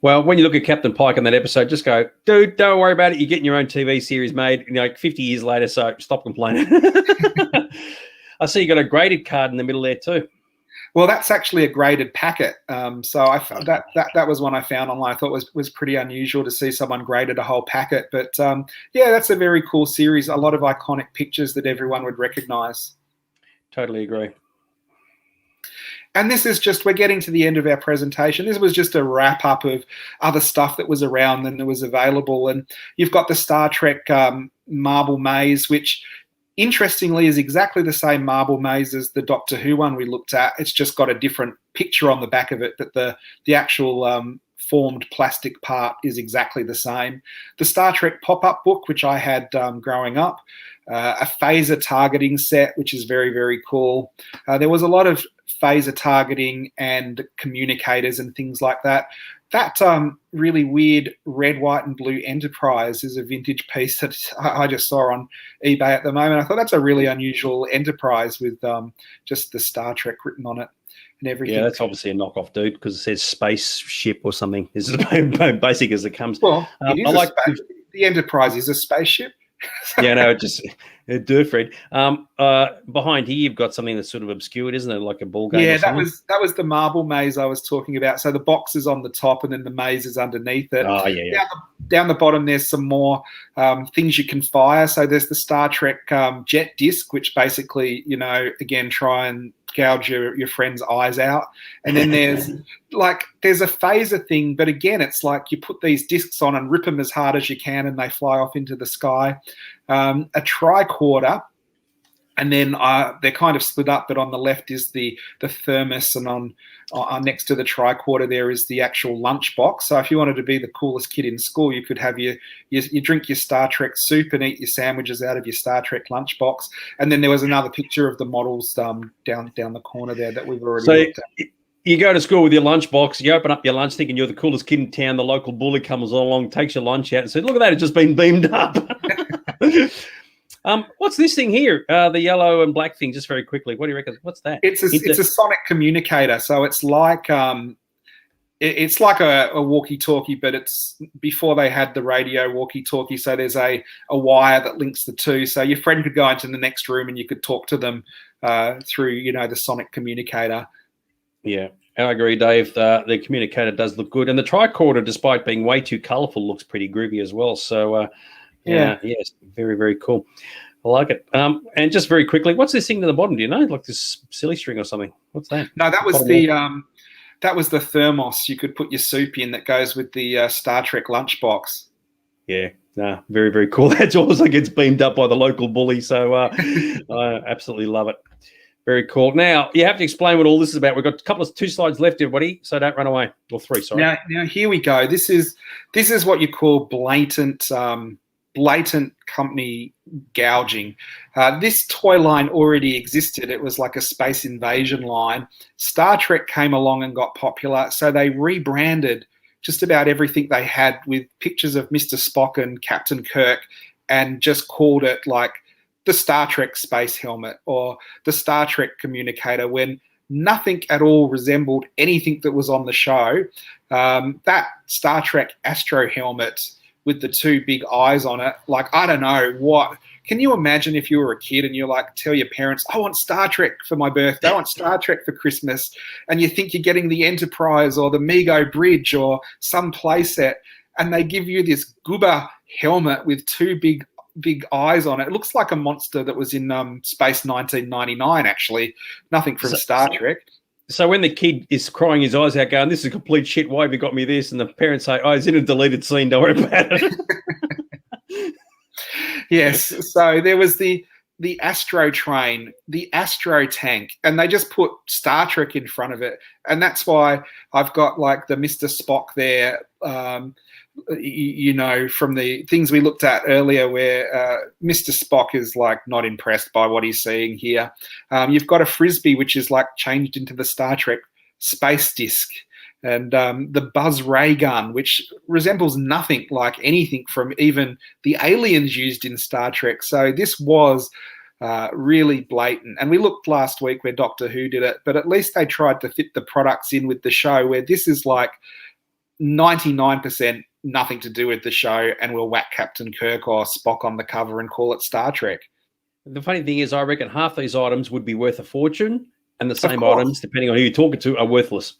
Well, when you look at Captain Pike in that episode, just go, dude, don't worry about it. You're getting your own TV series made 50 years later, so stop complaining. I see you got a graded card in the middle there too. Well, that's actually a graded packet. So I found that was one I found online. I thought was pretty unusual to see someone graded a whole packet. But yeah, that's a very cool series. A lot of iconic pictures that everyone would recognize. Totally agree. And this is we're getting to the end of our presentation. This was just a wrap up of other stuff that was around and that was available. And you've got the Star Trek marble maze, which interestingly is exactly the same marble maze as the Doctor Who one we looked at. It's just got a different picture on the back of it, but the actual formed plastic part is exactly the same. The Star Trek pop-up book, which I had growing up, a phaser targeting set, which is very, very cool. There was a lot of phaser targeting and communicators and things like that. That really weird red, white, and blue Enterprise is a vintage piece that I just saw on eBay at the moment. I thought that's a really unusual Enterprise with just the Star Trek written on it and everything. Yeah, that's obviously a knockoff, dude, because it says spaceship or something. It's as basic as it comes. Well, the Enterprise is a spaceship. Yeah, no, just do, Fred. Behind here, you've got something that's sort of obscured, isn't it? Like a ball game. Yeah, that was the marble maze I was talking about. So the box is on the top, and then the maze is underneath it. Oh, yeah. Down the bottom, there's some more things you can fire. So there's the Star Trek jet disc, which basically, again, try and gouge your friend's eyes out. And then there's a phaser thing, but again, it's like you put these discs on and rip them as hard as you can, and they fly off into the sky. A tricorder, And then they're kind of split up, but on the left is the thermos, and on next to the tricorder there is the actual lunchbox. So if you wanted to be the coolest kid in school, you could have you drink your Star Trek soup and eat your sandwiches out of your Star Trek lunchbox. And then there was another picture of the models down the corner there that we've already looked at. You go to school with your lunchbox, you open up your lunch thinking you're the coolest kid in town, the local bully comes along, takes your lunch out and says, look at that, it's just been beamed up. What's this thing here? The yellow and black thing, just very quickly. What do you reckon? What's that? It's a sonic communicator. So it's like a walkie-talkie, but it's before they had the radio walkie-talkie. So there's a wire that links the two. So your friend could go into the next room and you could talk to them through, the sonic communicator. Yeah. I agree, Dave. The communicator does look good. And the tricorder, despite being way too colourful, looks pretty groovy as well. So, yes, very, very cool. I like it. And just very quickly, what's this thing to the bottom? Do you know? Like this silly string or something? What's that? No, that was that was the thermos you could put your soup in that goes with the Star Trek lunchbox. Yeah, very, very cool. That's also gets beamed up by the local bully. So I absolutely love it. Very cool. Now, you have to explain what all this is about. We've got two slides left, everybody, so don't run away. Or three, sorry. Now here we go. This is what you call blatant company gouging. This toy line already existed. It was like a space invasion line. Star Trek came along and got popular, so they rebranded just about everything they had with pictures of Mr. Spock and Captain Kirk and just called it like the Star Trek space helmet or the Star Trek communicator, when nothing at all resembled anything that was on the show. That Star Trek Astro helmet with the two big eyes on it, like, I don't know what. Can you imagine if you were a kid and you're like, tell your parents, I want Star Trek for my birthday, I want Star Trek for Christmas, and you think you're getting the Enterprise or the Mego Bridge or some playset, and they give you this goober helmet with two big eyes on it. It looks like a monster that was in Space 1999, actually. Nothing from Star Trek. So when the kid is crying his eyes out going, this is complete shit, why have you got me this? And the parents say, oh, it's in a deleted scene, don't worry about it. Yes. So there was the Astro train, the Astro tank, and they just put Star Trek in front of it. And that's why I've got like the Mr. Spock there, from the things we looked at earlier where Mr. Spock is like not impressed by what he's seeing here. You've got a Frisbee, which is like changed into the Star Trek space disc, and the Buzz ray gun, which resembles nothing like anything from even the aliens used in Star Trek. So this was really blatant. And we looked last week where Doctor Who did it, but at least they tried to fit the products in with the show, where this is like 99% nothing to do with the show, and we'll whack Captain Kirk or Spock on the cover and call it Star Trek. The funny thing is, I reckon half these items would be worth a fortune, and the same items, depending on who you're talking to, are worthless.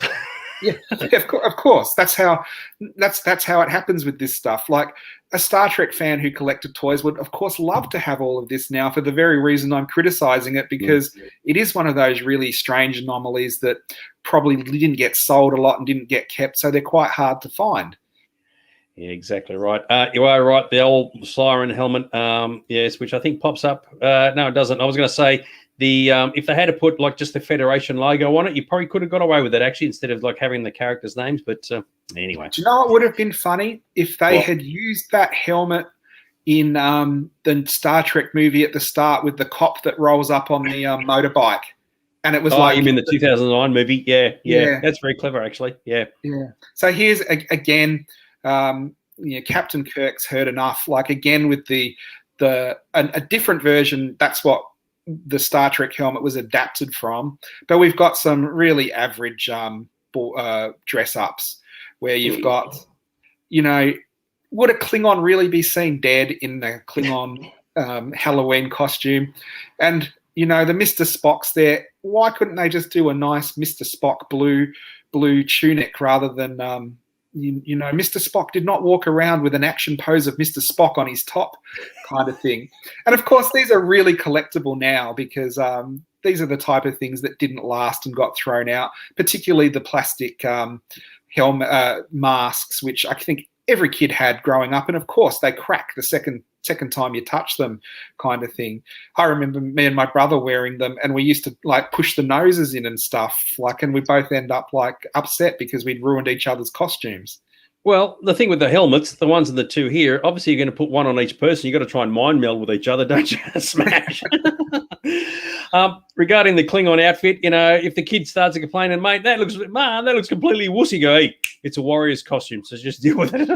Yeah, of course. That's how it happens with this stuff. Like a Star Trek fan who collected toys would, of course, love to have all of this now for the very reason I'm criticizing it, because it is one of those really strange anomalies that probably didn't get sold a lot and didn't get kept, so they're quite hard to find. Yeah, exactly right. You are right. The old siren helmet, yes, which I think pops up. No, it doesn't. I was going to say the if they had to put like just the Federation logo on it, you probably could have got away with it actually, instead of like having the characters' names. But anyway, do you know what would have been funny if they had used that helmet in the Star Trek movie at the start with the cop that rolls up on the motorbike, and it was like, you mean the 2009 movie? Yeah, that's very clever actually. Yeah. So here's again. Captain Kirk's heard enough. Like again with a different version. That's what the Star Trek helmet was adapted from. But we've got some really average dress ups where you've got, would a Klingon really be seen dead in the Klingon Halloween costume? And the Mr. Spock's there. Why couldn't they just do a nice Mr. Spock blue tunic rather than Mr. Spock did not walk around with an action pose of Mr. Spock on his top kind of thing. And of course, these are really collectible now because these are the type of things that didn't last and got thrown out, particularly the plastic helmet masks, which I think every kid had growing up. And of course, they crack the second second time you touch them kind of thing. I remember me and my brother wearing them, and we used to like push the noses in and stuff, like, and we both end up like upset because we'd ruined each other's costumes. Well, the thing with the helmets, the ones in the two here, obviously you're going to put one on each person. You've got to try and mind meld with each other, don't you? Smash. Regarding the Klingon outfit, you know, if the kid starts complaining, mate, that looks completely wussy, go, hey, it's a warrior's costume, so just deal with it.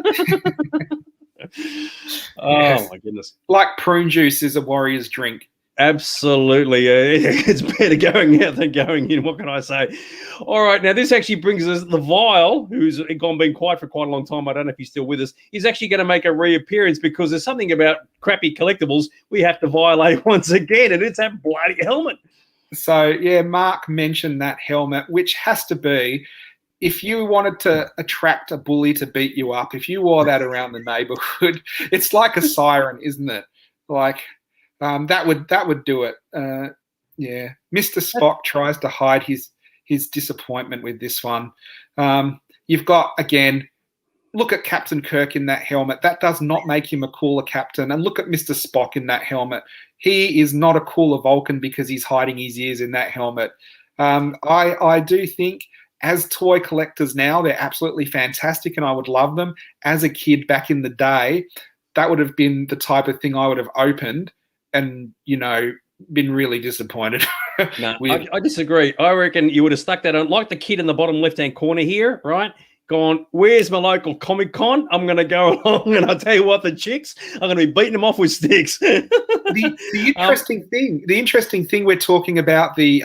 Oh, my goodness. Like prune juice is a warrior's drink. Absolutely. It's better going out than going in. What can I say? All right. Now, this actually brings us the Vial, who's been quiet for quite a long time. I don't know if he's still with us. He's actually going to make a reappearance because there's something about crappy collectibles we have to violate once again, and it's that bloody helmet. So, yeah, Mark mentioned that helmet, which has to be, if you wanted to attract a bully to beat you up, if you wore that around the neighborhood, it's like a siren, isn't it? Like... that would do it. Yeah, Mr. Spock tries to hide his disappointment with this one. You've got, again, look at Captain Kirk in that helmet. That does not make him a cooler captain. And look at Mr. Spock in that helmet. He is not a cooler Vulcan because he's hiding his ears in that helmet. I do think, as toy collectors now, they're absolutely fantastic and I would love them. As a kid back in the day, that would have been the type of thing I would have opened and, you know, been really disappointed. No, I disagree. I reckon you would have stuck that on, like the kid in the bottom left-hand corner here, right? Gone, where's my local Comic Con? I'm going to go along and I'll tell you what, the chicks, I'm going to be beating them off with sticks. The interesting thing we're talking about, the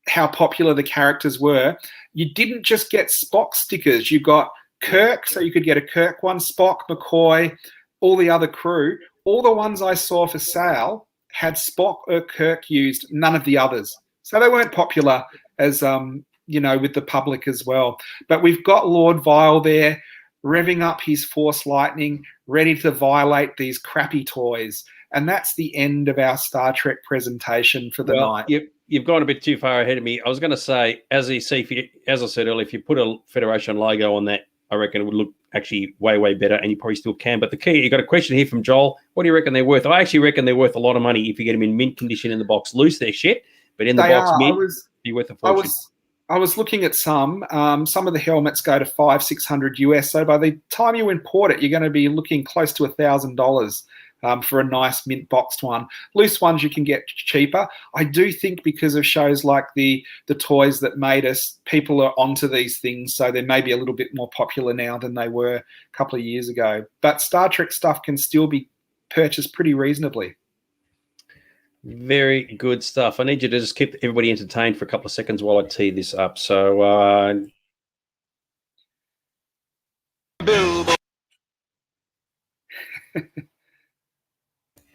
how popular the characters were, you didn't just get Spock stickers. You got Kirk, so you could get a Kirk one, Spock, McCoy, all the other crew. All the ones I saw for sale had Spock or Kirk used, none of the others. So they weren't popular as, you know, with the public as well. But we've got Lord Vile there revving up his Force Lightning, ready to violate these crappy toys. And that's the end of our Star Trek presentation for the night. You've gone a bit too far ahead of me. I was going to say, as I said earlier, if you put a Federation logo on that, I reckon it would look actually way, way better, and you probably still can. But the key, you got a question here from Joel. What do you reckon they're worth? I actually reckon they're worth a lot of money if you get them in mint condition in the box. Loose, they're shit, but in the box mint, be worth a fortune. I was looking at some of the helmets go to $500-600 US. So by the time you import it, you're going to be looking close to $1,000 for a nice mint boxed one. Loose ones you can get cheaper. I do think because of shows like the Toys That Made Us, people are onto these things, so they may be a little bit more popular now than they were a couple of years ago. But Star Trek stuff can still be purchased pretty reasonably. Very good stuff. I need you to just keep everybody entertained for a couple of seconds while I tee this up. So, I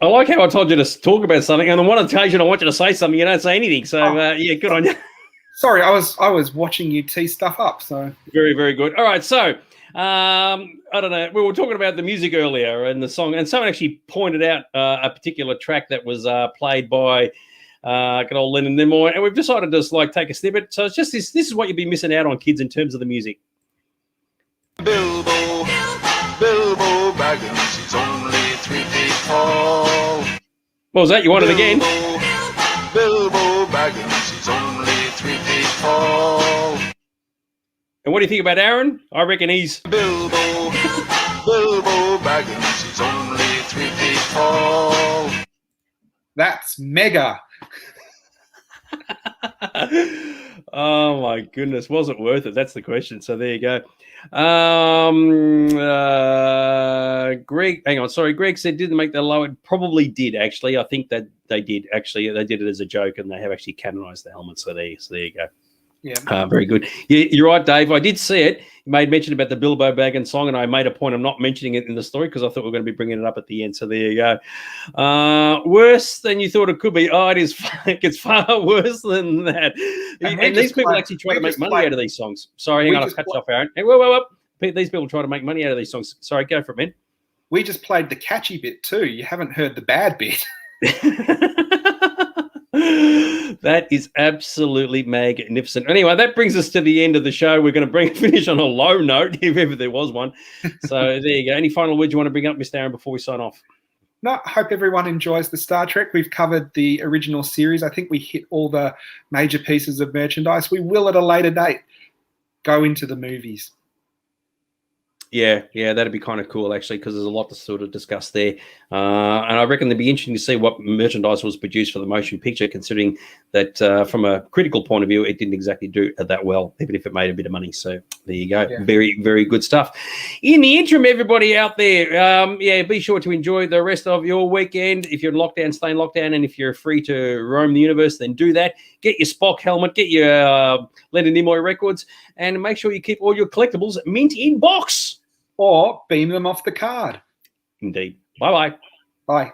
like how I told you to talk about something, and on one occasion I want you to say something, you don't say anything. So, yeah, good on you. Sorry, I was watching you tee stuff up. So very, very good. All right, so I don't know. We were talking about the music earlier and the song, and someone actually pointed out a particular track that was played by good old Lennon Nimoy, and we've decided to just like take a snippet. So it's just this. This is what you'd be missing out on, kids, in terms of the music. Bilbo Baggins, he's only 3 feet tall. What was that? You want it again? Bilbo Baggins, he's only 3 feet tall. And what do you think about Aaron? I reckon he's... Bilbo Baggins, he's only 3 feet tall. That's mega. Oh, my goodness. Was it worth it? That's the question. So there you go. Greg, hang on. Sorry, Greg said didn't make the low. It probably did, actually. I think that they did. Actually, they did it as a joke, and they have actually canonized the helmet. So there you go. Yeah. Very good. You're right, Dave. I did see it. You made mention about the Bilbo Baggins song, and I made a point of not mentioning it in the story because I thought we were going to be bringing it up at the end. So there you go. Worse than you thought it could be. Oh, it is. It's far worse than that. And these people actually try to make money out of these songs. Sorry, hang on. I've cut you off, Aaron. Hey, whoa. These people try to make money out of these songs. Sorry, go for it, man. We just played the catchy bit too. You haven't heard the bad bit. That is absolutely magnificent. Anyway, that brings us to the end of the show. We're going to finish on a low note, if ever there was one. So there you go. Any final words you want to bring up, Mr. Aaron, before we sign off? No, I hope everyone enjoys the Star Trek. We've covered the original series. I think we hit all the major pieces of merchandise. We will, at a later date, go into the movies. Yeah, that'd be kind of cool, actually, because there's a lot to sort of discuss there. And I reckon it'd be interesting to see what merchandise was produced for the motion picture, considering that from a critical point of view, it didn't exactly do that well, even if it made a bit of money. So there you go. Yeah. Very, very good stuff. In the interim, everybody out there, be sure to enjoy the rest of your weekend. If you're in lockdown, stay in lockdown. And if you're free to roam the universe, then do that. Get your Spock helmet, get your Leonard Nimoy records, and make sure you keep all your collectibles mint in box. Or beam them off the card. Indeed. Bye-bye. Bye.